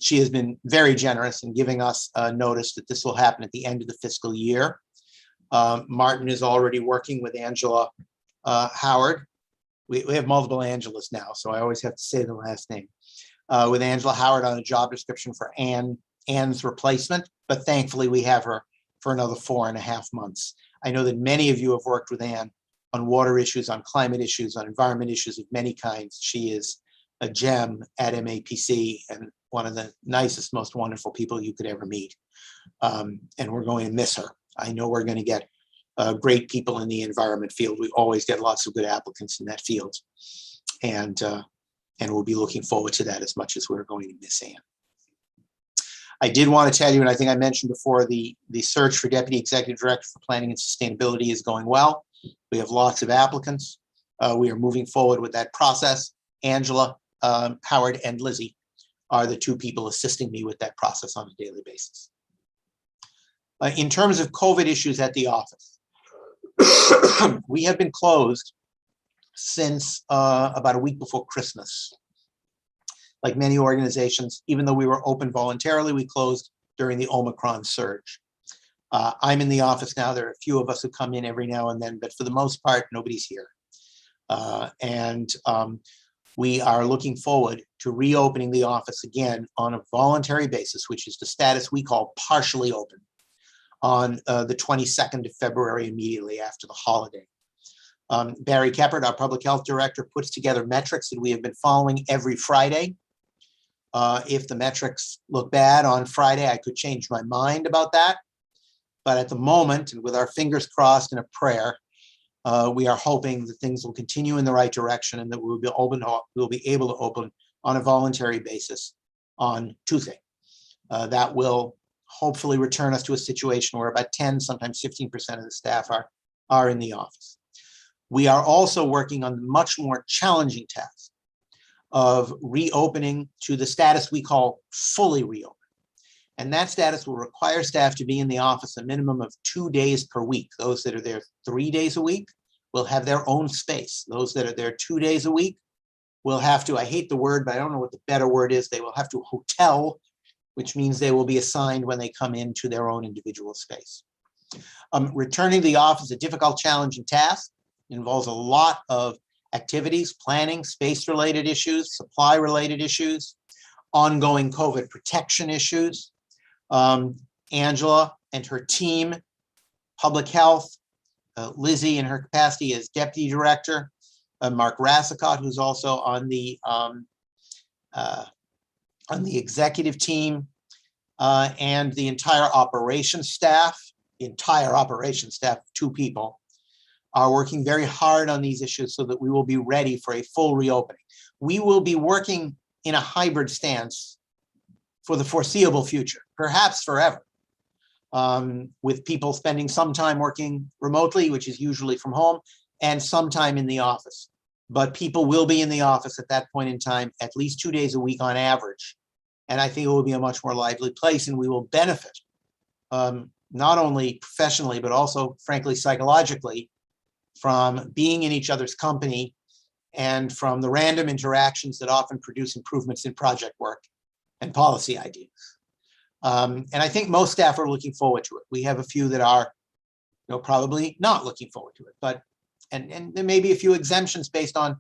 She has been very generous in giving us notice that this will happen at the end of the fiscal year. Martin is already working with Angela Howard. We have multiple Angelas now, so I always have to say the last name. With Angela Howard on a job description for Ann's replacement, but thankfully we have her for another 4.5 months. I know that many of you have worked with Ann on water issues, on climate issues, on environment issues of many kinds. She is a gem at Mapc and one of the nicest, most wonderful people you could ever meet. And we're going to miss her. I know we're going to get great people in the environment field. We always get lots of good applicants in that field. And we'll be looking forward to that as much as we're going to miss Ann. I did want to tell you, and I think I mentioned before, the search for Deputy Executive Director for Planning and Sustainability is going well. We have lots of applicants. We are moving forward with that process. Angela Howard and Lizzie are the 2 people assisting me with that process on a daily basis. In terms of COVID issues at the office, we have been closed since about a week before Christmas. Like many organizations, even though we were open voluntarily, we closed during the Omicron surge. I'm in the office now. There are a few of us who come in every now and then, but for the most part, nobody's here. We are looking forward to reopening the office again on a voluntary basis, which is the status we call partially open, on the 22nd of February, immediately after the holiday. Barry Keppert, our public health director, puts together metrics that we have been following every Friday. If the metrics look bad on Friday, I could change my mind about that. But at the moment, and with our fingers crossed and a prayer, we are hoping that things will continue in the right direction and that we'll be able to open on a voluntary basis on Tuesday. That will hopefully return us to a situation where about 10, sometimes 15% of the staff are in the office. We are also working on the much more challenging task of reopening to the status we call fully reopened. And that status will require staff to be in the office a minimum of 2 days per week. Those that are there 3 days a week will have their own space. Those that are there 2 days a week will have to, I hate the word, but I don't know what the better word is, they will have to hotel, which means they will be assigned when they come into their own individual space. Returning to the office is a difficult, challenging task. It involves a lot of activities, planning, space-related issues, supply-related issues, ongoing COVID protection issues. Angela and her team, public health, Lizzie in her capacity as deputy director, Mark Rassicott, who's also on the executive team, and the entire operations staff, 2 people, are working very hard on these issues so that we will be ready for a full reopening. We will be working in a hybrid stance for the foreseeable future, perhaps forever, with people spending some time working remotely, which is usually from home, and some time in the office. But people will be in the office at that point in time, at least 2 days a week on average. And I think it will be a much more lively place, and we will benefit not only professionally, but also, frankly, psychologically, from being in each other's company and from the random interactions that often produce improvements in project work and policy ideas. And I think most staff are looking forward to it. We have a few that are, probably not looking forward to it, but and there may be a few exemptions based on,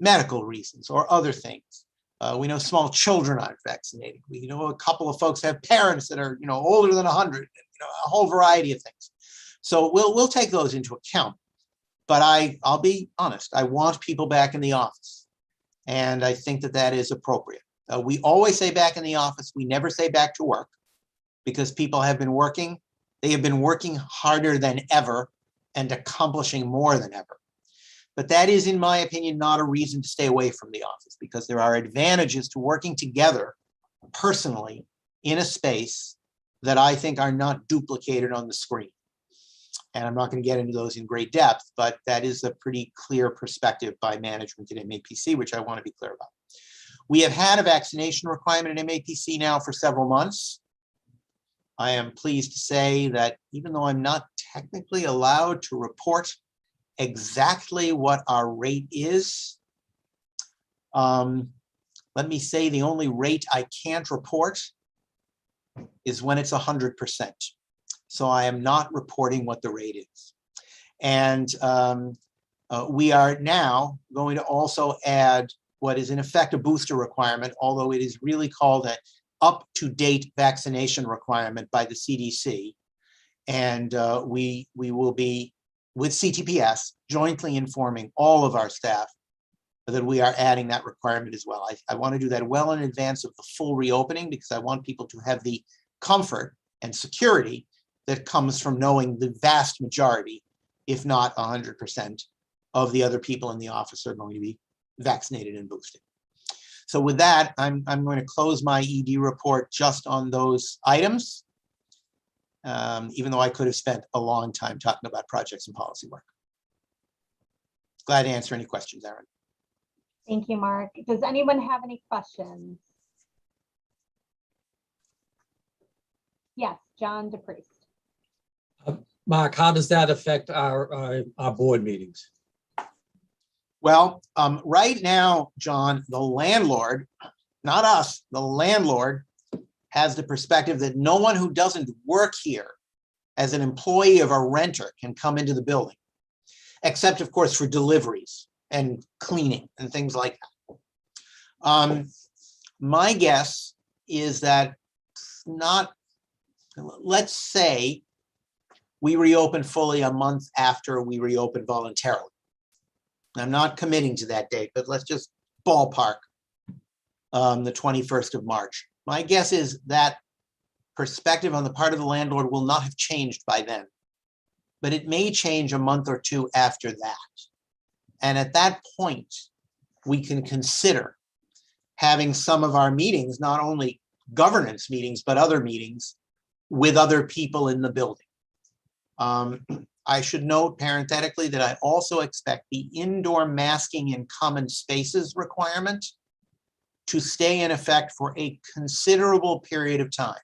medical reasons or other things. We know small children aren't vaccinated. We know a couple of folks have parents that are, older than 100, and, a whole variety of things. So we'll take those into account. But I'll be honest, I want people back in the office. And I think that is appropriate. We always say back in the office, we never say back to work, because people have been working. They have been working harder than ever and accomplishing more than ever. But that is, in my opinion, not a reason to stay away from the office, because there are advantages to working together personally in a space that I think are not duplicated on the screen. And I'm not going to get into those in great depth, but that is a pretty clear perspective by management at MAPC, which I want to be clear about. We have had a vaccination requirement in MAPC now for several months. I am pleased to say that even though I'm not technically allowed to report exactly what our rate is, let me say the only rate I can't report is when it's 100%. So I am not reporting what the rate is. And we are now going to also add what is in effect a booster requirement, although it is really called an up-to-date vaccination requirement by the CDC. And we will be, with CTPS, jointly informing all of our staff that we are adding that requirement as well. I want to do that well in advance of the full reopening, because I want people to have the comfort and security that comes from knowing the vast majority, if not 100%, of the other people in the office are going to be vaccinated and boosted. So with that, I'm going to close my ED report just on those items, even though I could have spent a long time talking about projects and policy work. Glad to answer any questions, Aaron. Thank you, Mark. Does anyone have any questions? Yes, John DePriest. Mark, how does that affect our board meetings? Well, right now, John, the landlord, not us, the landlord has the perspective that no one who doesn't work here as an employee of a renter can come into the building, except of course for deliveries and cleaning and things like that. My guess is that not, let's say we reopen fully a month after we reopen voluntarily. I'm not committing to that date, but let's just ballpark the 21st of March. My guess is that perspective on the part of the landlord will not have changed by then, but it may change a month or two after that. And at that point, we can consider having some of our meetings, not only governance meetings, but other meetings with other people in the building. I should note parenthetically that I also expect the indoor masking in common spaces requirement to stay in effect for a considerable period of time.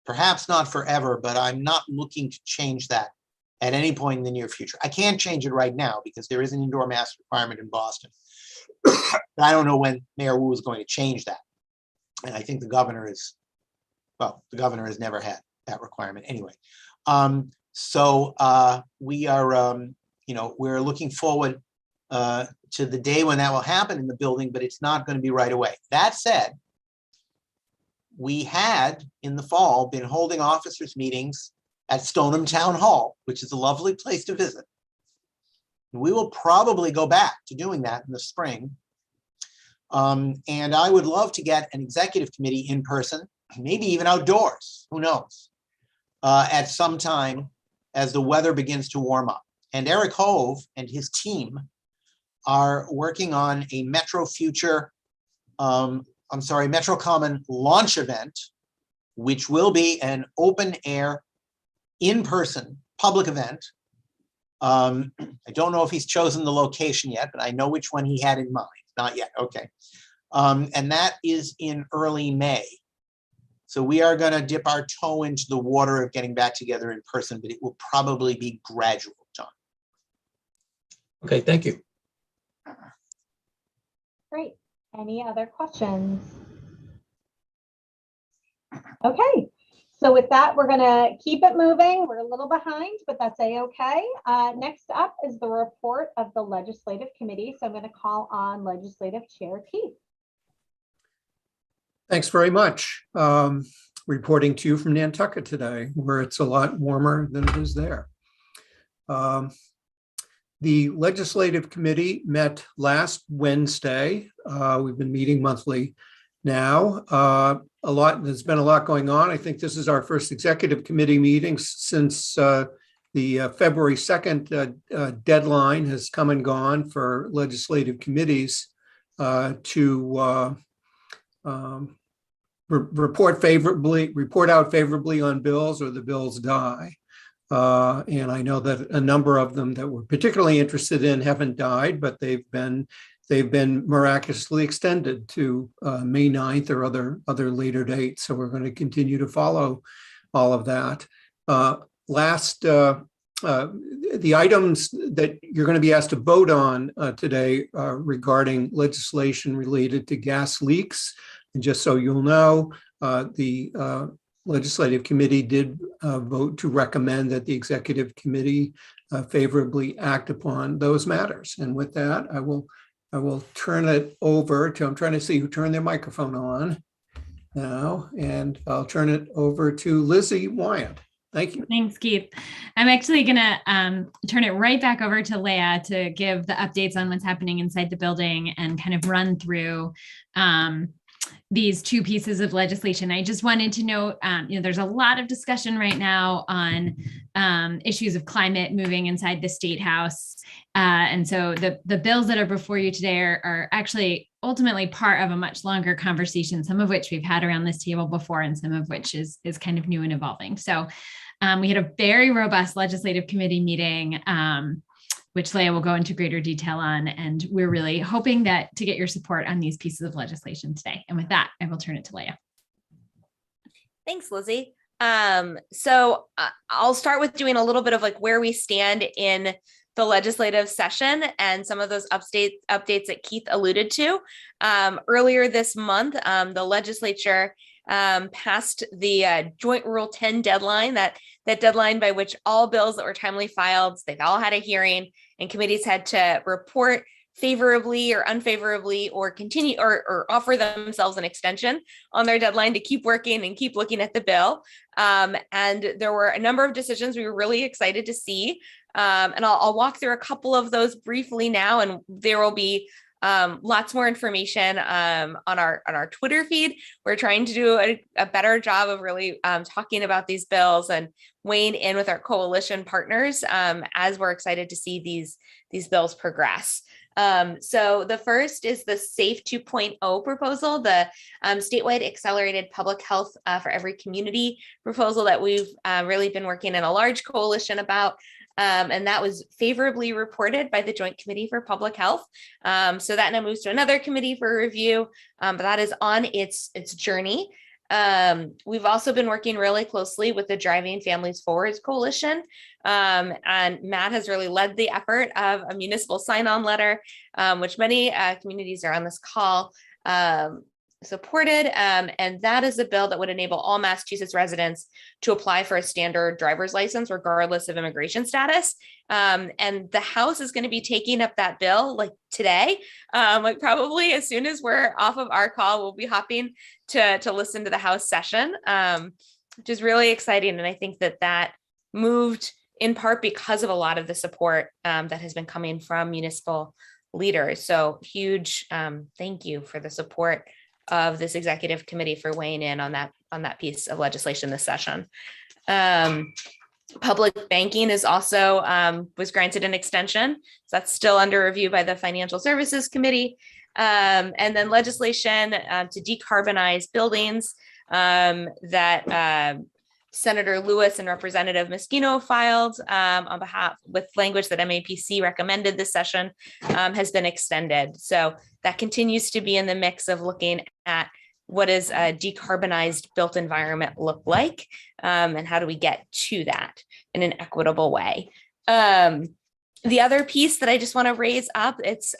Perhaps not forever, but I'm not looking to change that at any point in the near future. I can't change it right now because there is an indoor mask requirement in Boston. I don't know when Mayor Wu is going to change that. And I think the governor is, well, the governor has never had that requirement anyway. We are, we're looking forward to the day when that will happen in the building, but it's not going to be right away. That said, we had in the fall been holding officers meetings at Stoneham Town Hall, which is a lovely place to visit. We will probably go back to doing that in the spring. And I would love to get an executive committee in person, maybe even outdoors, who knows, at some time as the weather begins to warm up. And Eric Hove and his team are working on a Metro Common launch event, which will be an open air, in-person public event. I don't know if he's chosen the location yet, but I know which one he had in mind. Not yet, okay. And that is in early May. So we are going to dip our toe into the water of getting back together in person, but it will probably be gradual, John. Okay, thank you. Great. Any other questions? Okay. So with that, we're going to keep it moving. We're a little behind, but that's a-okay. Next up is the report of the Legislative Committee. So I'm going to call on Legislative Chair Keith. Thanks very much. Reporting to you from Nantucket today, where it's a lot warmer than it is there. The Legislative Committee met last Wednesday. We've been meeting monthly now. There's been a lot going on. I think this is our first executive committee meeting since the February 2nd deadline has come and gone for legislative committees to report out favorably on bills or the bills die. And I know that a number of them that we're particularly interested in haven't died, but they've been miraculously extended to May 9th or other later dates. So we're going to continue to follow all of that. The items that you're going to be asked to vote on today regarding legislation related to gas leaks. And just so you'll know, the Legislative Committee did vote to recommend that the Executive Committee favorably act upon those matters. And with that, I will turn it over to, I'm trying to see who turned their microphone on now, and I'll turn it over to Lizzie Wyatt. Thank you. Thanks, Keith. I'm actually going to turn it right back over to Leah to give the updates on what's happening inside the building and kind of run through these two pieces of legislation. I just wanted to note, there's a lot of discussion right now on issues of climate moving inside the State House. And so the bills that are before you today are actually ultimately part of a much longer conversation, some of which we've had around this table before, and some of which is kind of new and evolving. So we had a very robust legislative committee meeting, which Leah will go into greater detail on. And we're really hoping to get your support on these pieces of legislation today. And with that, I will turn it to Leah. Thanks, Lizzie. So I'll start with doing a little bit of like where we stand in the legislative session and some of those updates that Keith alluded to. Earlier this month, the legislature passed the Joint Rule 10 deadline, that deadline by which all bills that were timely filed, they've all had a hearing, and committees had to report favorably or unfavorably or continue or offer themselves an extension on their deadline to keep working and keep looking at the bill. And there were a number of decisions we were really excited to see. And I'll walk through a couple of those briefly now, and there will be lots more information on our Twitter feed. We're trying to do a better job of really talking about these bills and weighing in with our coalition partners as we're excited to see these bills progress. So the first is the SAFE 2.0 proposal, the statewide accelerated public health for every community proposal that we've really been working in a large coalition about. And that was favorably reported by the Joint Committee for Public Health. So that now moves to another committee for review, but that is on its journey. We've also been working really closely with the Driving Families Forward Coalition. And Matt has really led the effort of a municipal sign-on letter, which many communities are on this call supported. And that is a bill that would enable all Massachusetts residents to apply for a standard driver's license, regardless of immigration status. And the House is going to be taking up that bill like today, like probably as soon as we're off of our call, we'll be hopping to listen to the House session, which is really exciting. And I think that moved in part because of a lot of the support that has been coming from municipal leaders. So huge thank you for the support of this executive committee for weighing in on that piece of legislation this session. Public banking is also was granted an extension. So that's still under review by the Financial Services Committee. And then legislation to decarbonize buildings that Senator Lewis and Representative Moschino filed on behalf with language that Mapc recommended this session has been extended. So that continues to be in the mix of looking at what does a decarbonized built environment look like, and how do we get to that in an equitable way. The other piece that I just want to raise up, it's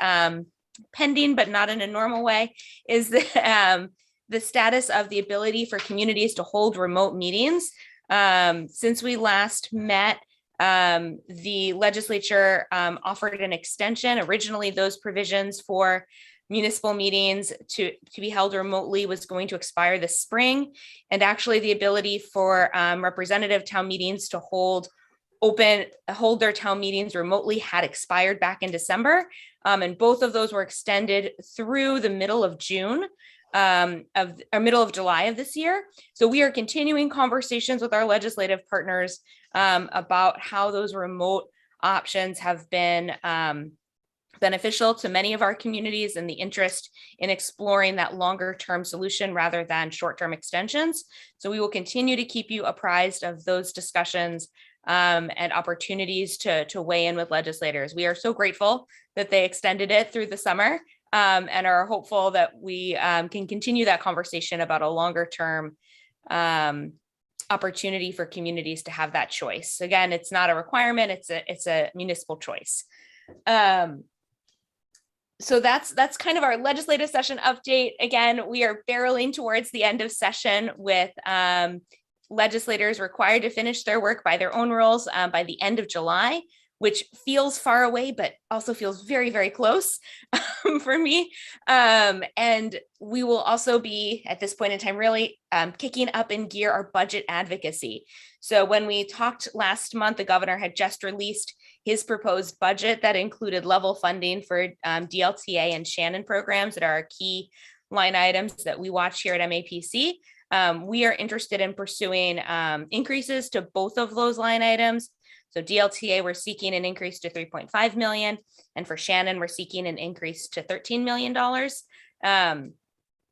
pending but not in a normal way, is the status of the ability for communities to hold remote meetings. Since we last met, the legislature offered an extension. Originally, those provisions for municipal meetings to be held remotely was going to expire this spring. And actually the ability for representative town meetings to hold their town meetings remotely had expired back in December. And both of those were extended through the middle of June middle of July of this year. So we are continuing conversations with our legislative partners about how those remote options have been beneficial to many of our communities and the interest in exploring that longer term solution rather than short-term extensions. So we will continue to keep you apprised of those discussions and opportunities to weigh in with legislators. We are so grateful that they extended it through the summer and are hopeful that we can continue that conversation about a longer term opportunity for communities to have that choice. Again, it's not a requirement, it's a municipal choice. So that's kind of our legislative session update. Again, we are barreling towards the end of session with legislators required to finish their work by their own rules by the end of July, which feels far away, but also feels very, very close for me. And we will also be, at this point in time, really kicking up in gear our budget advocacy. So when we talked last month, the governor had just released his proposed budget that included level funding for DLTA and Shannon programs that are our key line items that we watch here at MAPC. We are interested in pursuing increases to both of those line items. So DLTA, we're seeking an increase to 3.5 million. And for Shannon, we're seeking an increase to $13 million.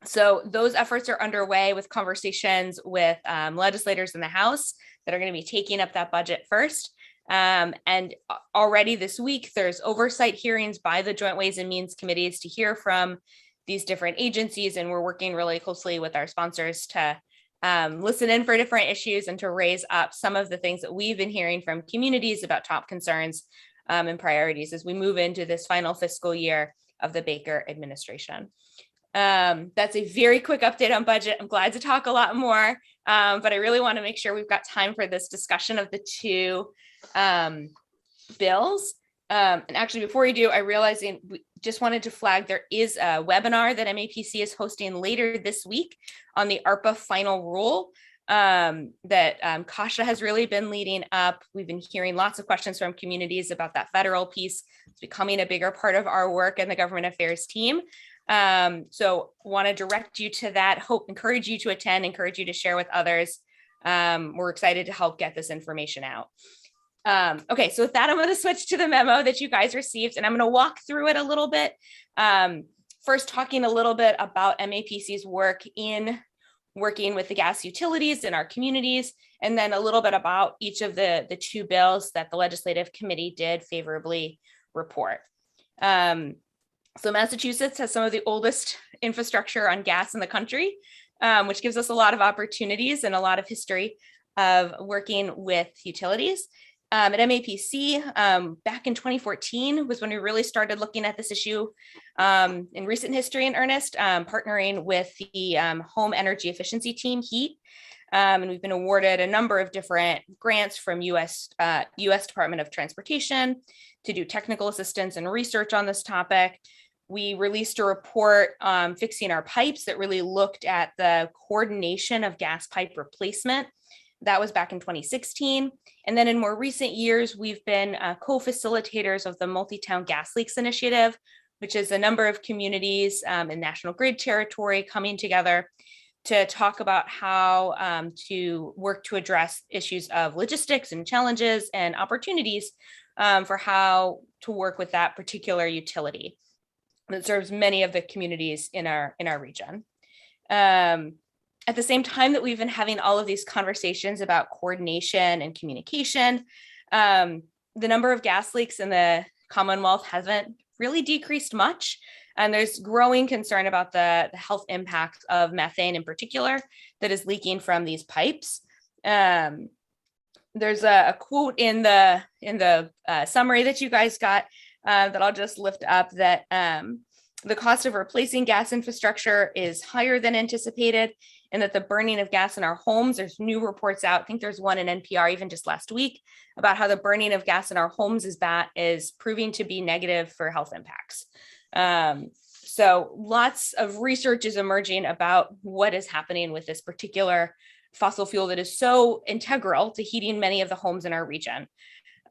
So those efforts are underway with conversations with legislators in the House that are going to be taking up that budget first. And already this week, there's oversight hearings by the Joint Ways and Means committees to hear from these different agencies. And we're working really closely with our sponsors to listen in for different issues and to raise up some of the things that we've been hearing from communities about top concerns and priorities as we move into this final fiscal year of the Baker administration. That's a very quick update on budget. I'm glad to talk a lot more, but I really want to make sure we've got time for this discussion of the two bills. And actually, before we do, I realized we just wanted to flag there is a webinar that MAPC is hosting later this week on the ARPA final rule that Kasha has really been leading up. We've been hearing lots of questions from communities about that federal piece. It's becoming a bigger part of our work and the government affairs team. So want to direct you to that, encourage you to attend, encourage you to share with others. We're excited to help get this information out. Okay, so with that, I'm going to switch to the memo that you guys received, and I'm going to walk through it a little bit. First, talking a little bit about MAPC's work in working with the gas utilities in our communities, and then a little bit about each of the two bills that the Legislative Committee did favorably report. So Massachusetts has some of the oldest infrastructure on gas in the country, which gives us a lot of opportunities and a lot of history of working with utilities. At MAPC, back in 2014 was when we really started looking at this issue in recent history in earnest, partnering with the Home Energy Efficiency Team, HEAT. And we've been awarded a number of different grants from US Department of Transportation to do technical assistance and research on this topic. We released a report fixing our pipes that really looked at the coordination of gas pipe replacement. That was back in 2016. And then in more recent years, we've been co-facilitators of the Multi-Town Gas Leaks Initiative, which is a number of communities in National Grid territory coming together to talk about how to work to address issues of logistics and challenges and opportunities for how to work with that particular utility that serves many of the communities in our region. At the same time that we've been having all of these conversations about coordination and communication, the number of gas leaks in the Commonwealth hasn't really decreased much. And there's growing concern about the health impacts of methane in particular that is leaking from these pipes. There's a quote in the summary that you guys got that I'll just lift up, that the cost of replacing gas infrastructure is higher than anticipated, and that the burning of gas in our homes, there's new reports out, I think there's one in NPR even just last week, about how the burning of gas in our homes is proving to be negative for health impacts. So lots of research is emerging about what is happening with this particular fossil fuel that is so integral to heating many of the homes in our region.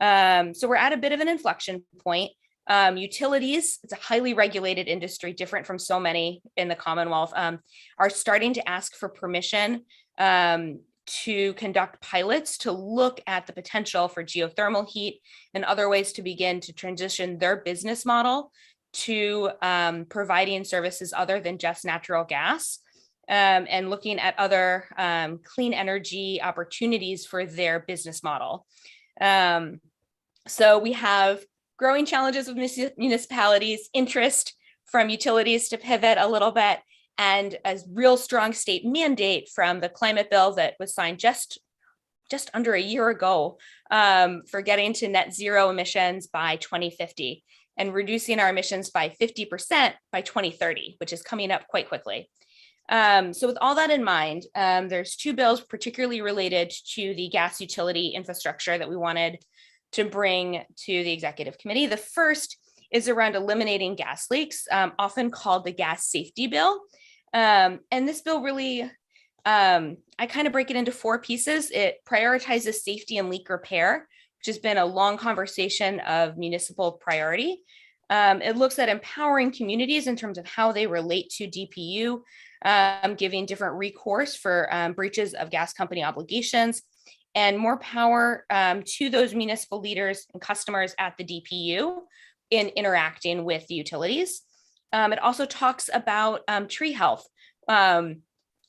So we're at a bit of an inflection point. Utilities, it's a highly regulated industry, different from so many in the Commonwealth, are starting to ask for permission to conduct pilots to look at the potential for geothermal heat and other ways to begin to transition their business model to providing services other than just natural gas, and looking at other clean energy opportunities for their business model. So we have growing challenges with municipalities, interest from utilities to pivot a little bit, and a real strong state mandate from the climate bill that was signed just under a year ago, for getting to net zero emissions by 2050 and reducing our emissions by 50% by 2030, which is coming up quite quickly. So with all that in mind, there's two bills particularly related to the gas utility infrastructure that we wanted to bring to the executive committee. The first is around eliminating gas leaks, often called the gas safety bill. And this bill really, I kind of break it into four pieces. It prioritizes safety and leak repair, which has been a long conversation of municipal priority. It looks at empowering communities in terms of how they relate to DPU, giving different recourse for breaches of gas company obligations, and more power to those municipal leaders and customers at the DPU in interacting with the utilities. It also talks about tree health,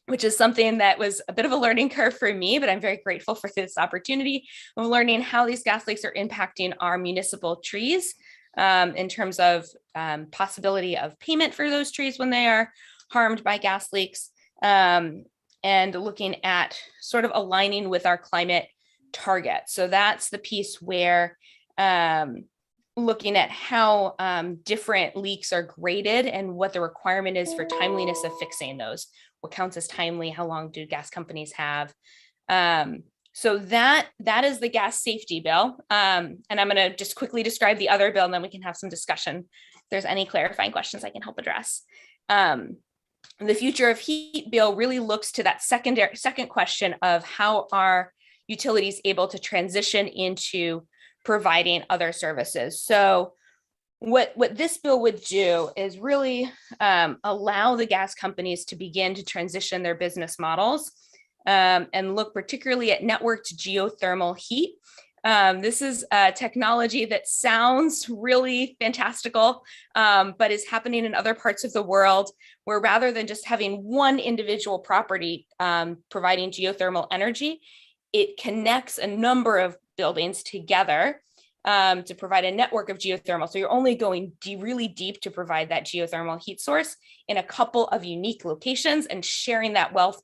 which is something that was a bit of a learning curve for me, but I'm very grateful for this opportunity of learning how these gas leaks are impacting our municipal trees, in terms of possibility of payment for those trees when they are harmed by gas leaks, and looking at sort of aligning with our climate target. So that's the piece where looking at how different leaks are graded and what the requirement is for timeliness of fixing those. What counts as timely? How long do gas companies have? So that is the gas safety bill. And I'm going to just quickly describe the other bill, and then we can have some discussion. If there's any clarifying questions I can help address. The future of heat bill really looks to that second question of how are utilities able to transition into providing other services. So what this bill would do is really allow the gas companies to begin to transition their business models, and look particularly at networked geothermal heat. This is a technology that sounds really fantastical, but is happening in other parts of the world, where rather than just having one individual property providing geothermal energy, it connects a number of buildings together to provide a network of geothermal. So you're only going really deep to provide that geothermal heat source in a couple of unique locations, and sharing that wealth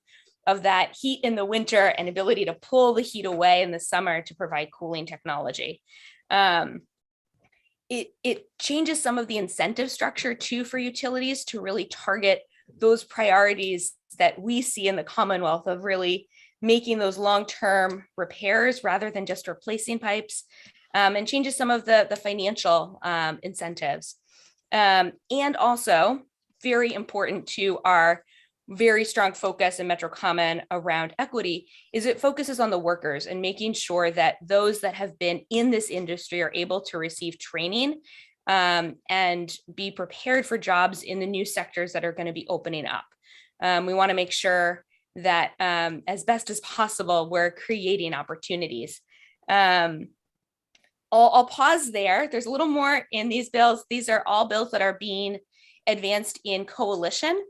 of that heat in the winter and ability to pull the heat away in the summer to provide cooling technology. It changes some of the incentive structure too for utilities to really target those priorities that we see in the Commonwealth of really making those long-term repairs rather than just replacing pipes, and changes some of the financial incentives. And also very important to our very strong focus in Metro Common around equity is it focuses on the workers and making sure that those that have been in this industry are able to receive training and be prepared for jobs in the new sectors that are going to be opening up. We want to make sure that as best as possible, we're creating opportunities. I'll pause there. There's a little more in these bills. These are all bills that are being advanced in coalition,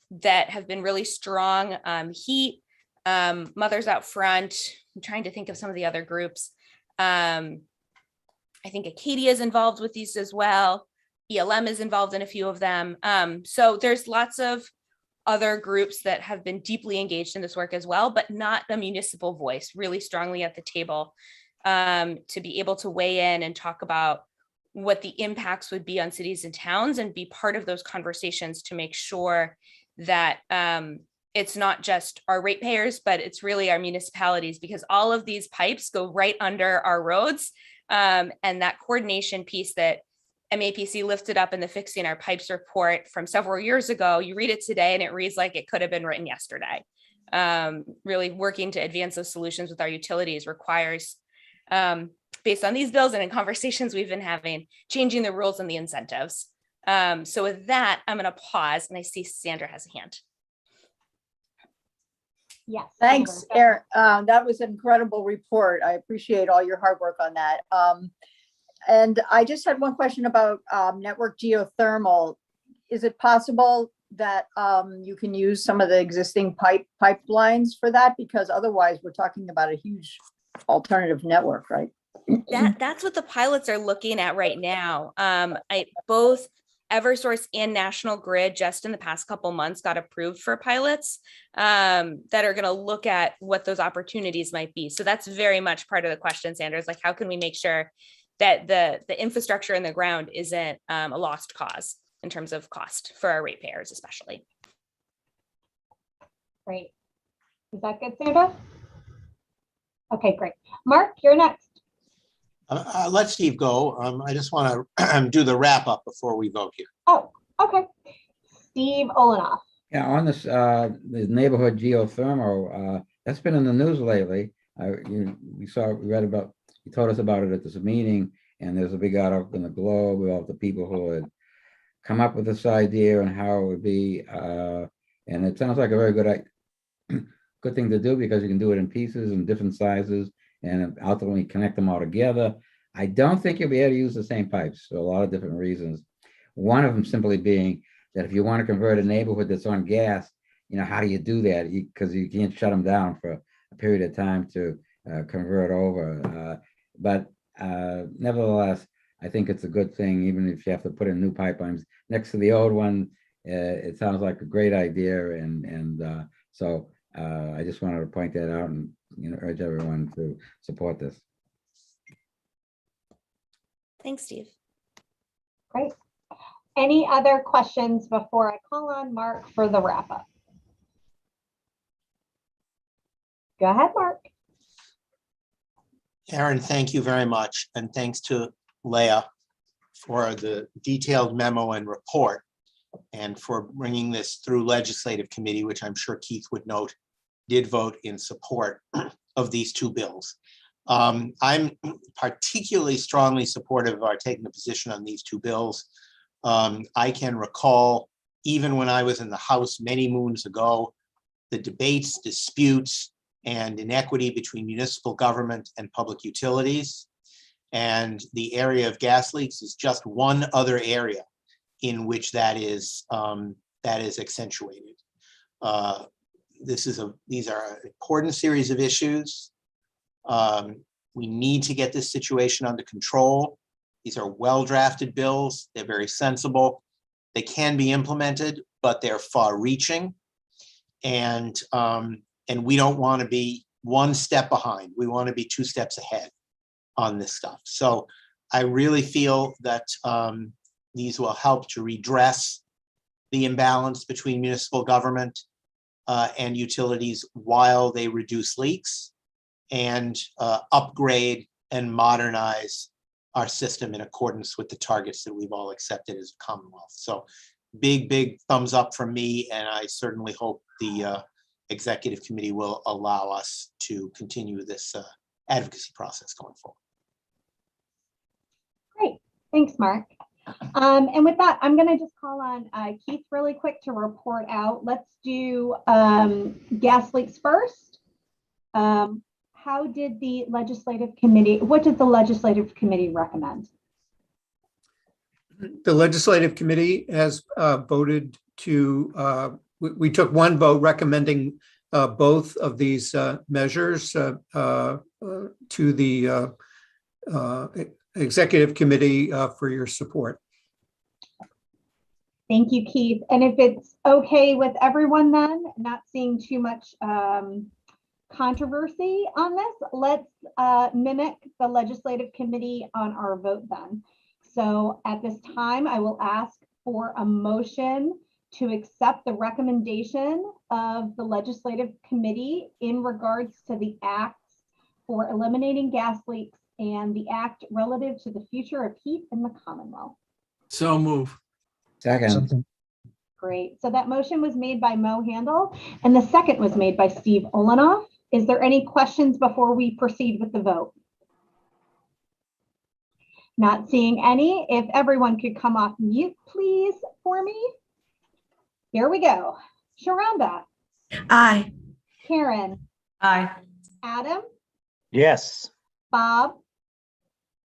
that have been really strong. Heat, Mothers Out Front. I'm trying to think of some of the other groups. I think Acadia is involved with these as well. ELM is involved in a few of them. So there's lots of other groups that have been deeply engaged in this work as well, but not a municipal voice really strongly at the table to be able to weigh in and talk about what the impacts would be on cities and towns and be part of those conversations to make sure that it's not just our ratepayers, but it's really our municipalities, because all of these pipes go right under our roads. And that coordination piece that MAPC lifted up in the Fixing Our Pipes report from several years ago, you read it today and it reads like it could have been written yesterday. Really working to advance those solutions with our utilities requires, based on these bills and in conversations we've been having, changing the rules and the incentives. So with that, I'm going to pause, and I see Sandra has a hand. Yes. Thanks, Erin. That was an incredible report. I appreciate all your hard work on that. And I just had one question about network geothermal. Is it possible that you can use some of the existing pipelines for that? Because otherwise we're talking about a huge alternative network, right? That's what the pilots are looking at right now. Both Eversource and National Grid just in the past couple months got approved for pilots that are going to look at what those opportunities might be. So that's very much part of the question, Sandra, is like, how can we make sure that the infrastructure in the ground isn't a lost cause in terms of cost for our ratepayers, especially. Great. Is that good, Sandra? Okay, great. Mark, you're next. Let Steve go. I just want to do the wrap up before we vote here. Oh, okay. Steve Olenoff. Yeah, on this, the neighborhood geothermal, that's been in the news lately. We read about, you told us about it at this meeting, and there's a big article in the Globe about the people who had come up with this idea and how it would be. And it sounds like a very good thing to do, because you can do it in pieces and different sizes and ultimately connect them all together. I don't think you'll be able to use the same pipes for a lot of different reasons. One of them simply being that if you want to convert a neighborhood that's on gas, how do you do that? Because you can't shut them down for a period of time to convert over. But nevertheless, I think it's a good thing, even if you have to put in new pipelines next to the old one. It sounds like a great idea, and so I just wanted to point that out and urge everyone to support this. Thanks, Steve. Great. Any other questions before I call on Mark for the wrap up? Go ahead, Mark. Aaron, thank you very much. And thanks to Leah for the detailed memo and report, and for bringing this through legislative committee, which I'm sure Keith would note did vote in support of these two bills. I'm particularly strongly supportive of our taking a position on these two bills. I can recall, even when I was in the House many moons ago, the debates, disputes, and inequity between municipal government and public utilities. And the area of gas leaks is just one other area in which that is accentuated. These are an important series of issues. We need to get this situation under control. These are well-drafted bills. They're very sensible. They can be implemented, but they're far-reaching. And we don't want to be one step behind. We want to be 2 steps ahead on this stuff. So I really feel that these will help to redress the imbalance between municipal government and utilities while they reduce leaks and upgrade and modernize our system in accordance with the targets that we've all accepted as a Commonwealth. So big thumbs up from me, and I certainly hope the executive committee will allow us to continue this advocacy process going forward. Great, thanks, Mark. And with that, I'm going to just call on Keith really quick to report out. Let's do gas leaks first. How did the legislative committee, what did the legislative committee recommend? The legislative committee has voted to, we took one vote recommending both of these measures to the executive committee for your support. Thank you, Keith. And if it's okay with everyone then, not seeing too much controversy on this, let's mimic the legislative committee on our vote then. So at this time, I will ask for a motion to accept the recommendation of the legislative committee in regards to the acts for eliminating gas leaks and the act relative to the future of heat in the Commonwealth. So move. Second. Great. So that motion was made by Mo Handel and the second was made by Steve Olenoff. Is there any questions before we proceed with the vote? Not seeing any. If everyone could come off mute, please, for me. Here we go. Sharonda. Aye. Karen. Aye. Adam. Yes. Bob.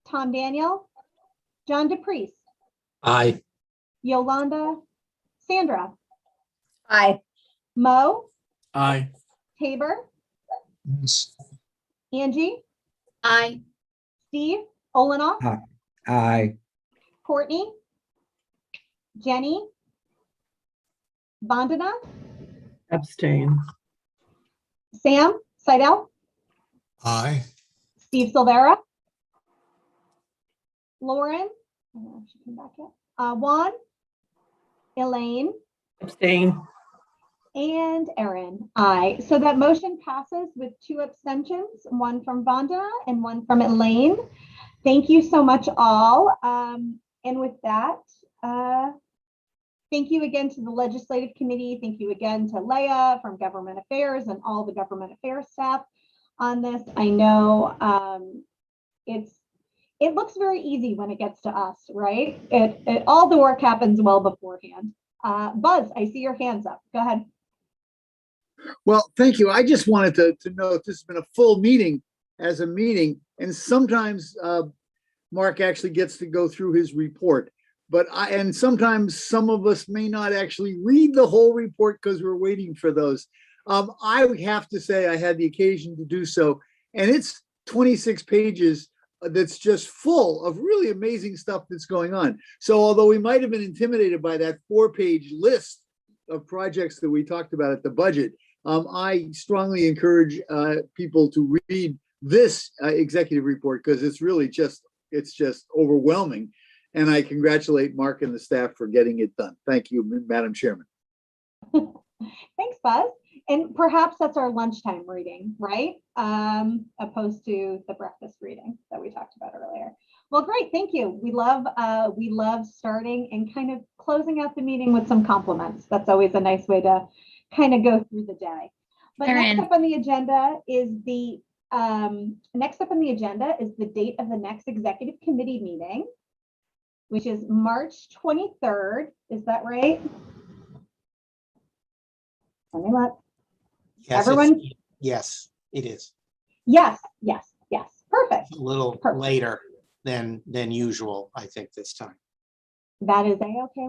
Tom Daniel. John DePriest. Aye. Yolanda. Sandra. Aye. Mo. Aye. Tabor. Yes. Angie. Aye. Steve Olenoff, Aye. Courtney, Jenny, Vandana, Abstain. Sam Seidel, Aye. Steve Silvera, Lauren, I don't know if she came back yet. Juan, Elaine, Abstain. and Erin. Aye. So that motion passes with 2 abstentions, one from Vandana and one from Elaine. Thank you so much, all. And with that, thank you again to the Legislative Committee. Thank you again to Leah from Government Affairs and all the Government Affairs staff on this. I know it looks very easy when it gets to us, right? All the work happens well beforehand. Buzz, I see your hands up. Go ahead. Well, thank you. I just wanted to note this has been a full meeting as a meeting, and sometimes Mark actually gets to go through his report. And sometimes some of us may not actually read the whole report because we're waiting for those. I have to say I had the occasion to do so, and it's 26 pages that's just full of really amazing stuff that's going on. So although we might have been intimidated by that 4-page list of projects that we talked about at the budget, I strongly encourage people to read this executive report because it's really just overwhelming. And I congratulate Mark and the staff for getting it done. Thank you, Madam Chairman. Thanks, Buzz. And perhaps that's our lunchtime reading, right? Opposed to the breakfast reading that we talked about earlier. Well, great, thank you. We love starting and kind of closing out the meeting with some compliments. That's always a nice way to kind of go through the day. But next up on the agenda is the date of the next executive committee meeting, which is March 23rd. Is that right? Let me look. Yes, everyone. Yes, it is. Yes. Perfect. A little later than usual, I think, this time. That is a-okay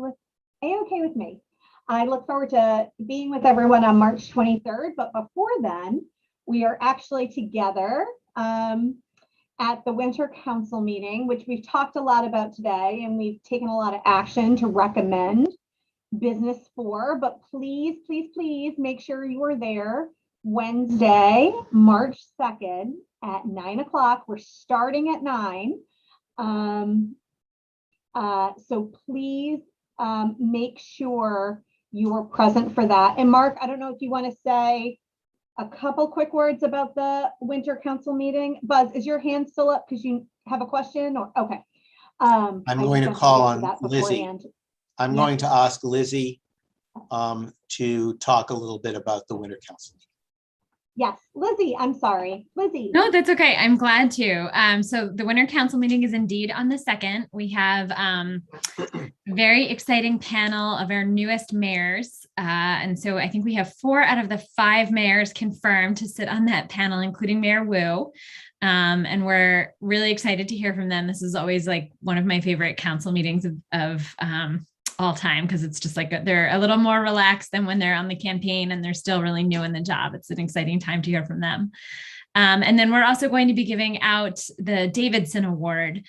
with me. I look forward to being with everyone on March 23rd, but before then, we are actually together at the Winter Council meeting, which we've talked a lot about today, and we've taken a lot of action to recommend business for, but please make sure you are there Wednesday, March 2nd at 9 o'clock. We're starting at 9. So please make sure you are present for that. And Mark, I don't know if you want to say a couple quick words about the Winter Council meeting. Buzz, is your hand still up because you have a question? Or okay. I'm going to call on Lizzie. Beforehand. I'm going to ask Lizzie to talk a little bit about the Winter Council. Yes, Lizzie, I'm sorry. Lizzie. No, that's okay. I'm glad to. So the Winter Council meeting is indeed on the 2nd. We have very exciting panel of our newest mayors. And so I think we have 4 out of the 5 mayors confirmed to sit on that panel, including Mayor Wu. And we're really excited to hear from them. This is always like one of my favorite council meetings of all time, because it's just like they're a little more relaxed than when they're on the campaign and they're still really new in the job. It's an exciting time to hear from them. And then we're also going to be giving out the Davidson Award,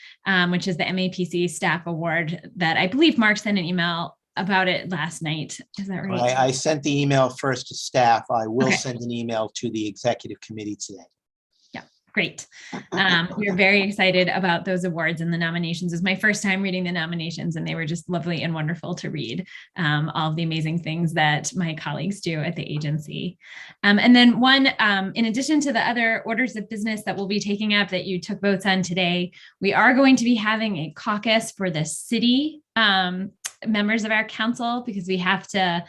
which is the Mapc staff award that I believe Mark sent an email about it last night. Is that right? I sent the email first to staff. I will send an email to the executive committee today. Great. We're very excited about those awards and the nominations. It's my first time reading the nominations, and they were just lovely and wonderful to read all of the amazing things that my colleagues do at the agency. And then in addition to the other orders of business that we'll be taking up that you took votes on today, we are going to be having a caucus for the city members of our council, because we have to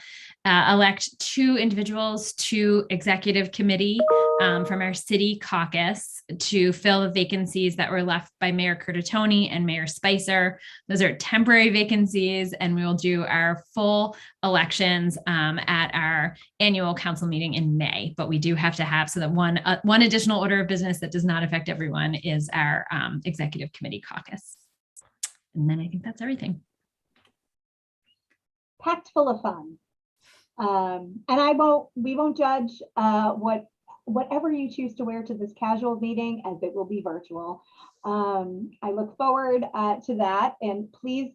elect 2 individuals to executive committee from our city caucus to fill the vacancies that were left by Mayor Curtatone and Mayor Spicer. Those are temporary vacancies, and we will do our full elections at our annual council meeting in May. But we do have to have, so that one additional order of business that does not affect everyone is our executive committee caucus. And then I think that's everything. Packed full of fun. And we won't judge what whatever you choose to wear to this casual meeting, as it will be virtual. I look forward to that, and please,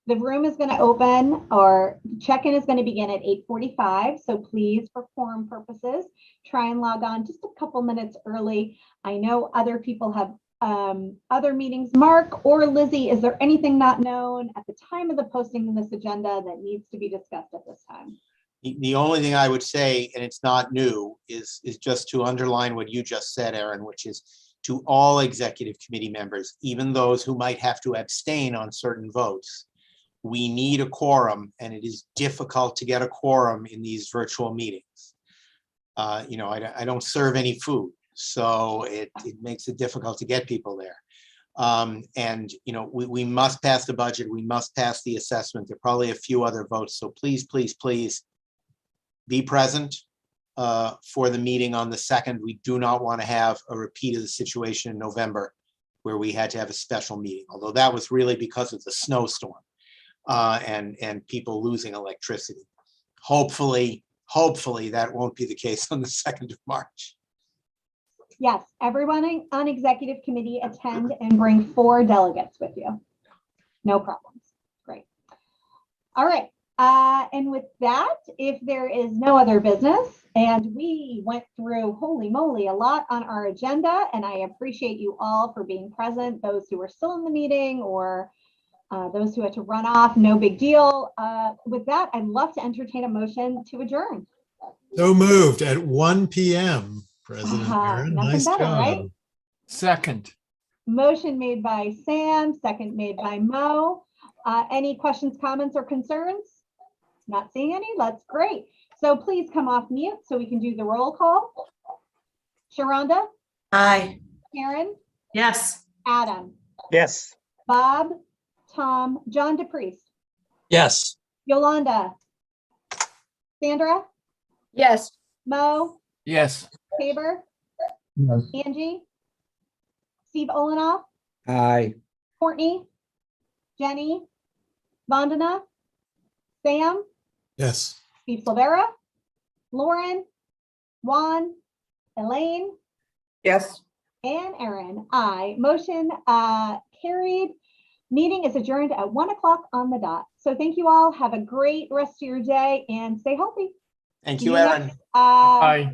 the room is going to open, or check-in is going to begin at 8:45. So please, for quorum purposes, try and log on just a couple minutes early. I know other people have other meetings. Mark or Lizzie, is there anything not known at the time of the posting of this agenda that needs to be discussed at this time? The only thing I would say, and it's not new, is just to underline what you just said, Erin, which is to all executive committee members, even those who might have to abstain on certain votes, we need a quorum, and it is difficult to get a quorum in these virtual meetings. You know, I don't serve any food, so it makes it difficult to get people there. And, you know, we must pass the budget. We must pass the assessment. There are probably a few other votes. So please, please, please be present for the meeting on the 2nd. We do not want to have a repeat of the situation in November where we had to have a special meeting, although that was really because of the snowstorm and people losing electricity. Hopefully that won't be the case on the 2nd of March. Yes, everyone on executive committee attend and bring 4 delegates with you. No problems. Great. All right. And with that, if there is no other business, and we went through, holy moly, a lot on our agenda, and I appreciate you all for being present, those who are still in the meeting or those who had to run off, no big deal. With that, I'd love to entertain a motion to adjourn. So moved at 1 p.m. President Aaron, nothing nice better, job. right? Second. Motion made by Sam, second made by Mo. Any questions, comments, or concerns? Not seeing any. That's great. So please come off mute so we can do the roll call. Sharonda? Aye. Karen? Yes. Adam? Yes. Bob? Tom? John DePriest? Yes. Yolanda? Sandra? Yes. Mo? Yes. Tabor? Yes. Angie? Steve Olenoff? Aye. Courtney? Jenny? Vandana? Sam? Yes. Steve Silvera? Lauren? Juan? Elaine? Yes. And Erin? Aye. Motion carried. Meeting is adjourned at 1 o'clock on the dot. So thank you all. Have a great rest of your day and stay healthy. Thank See you, you Erin. next, Bye.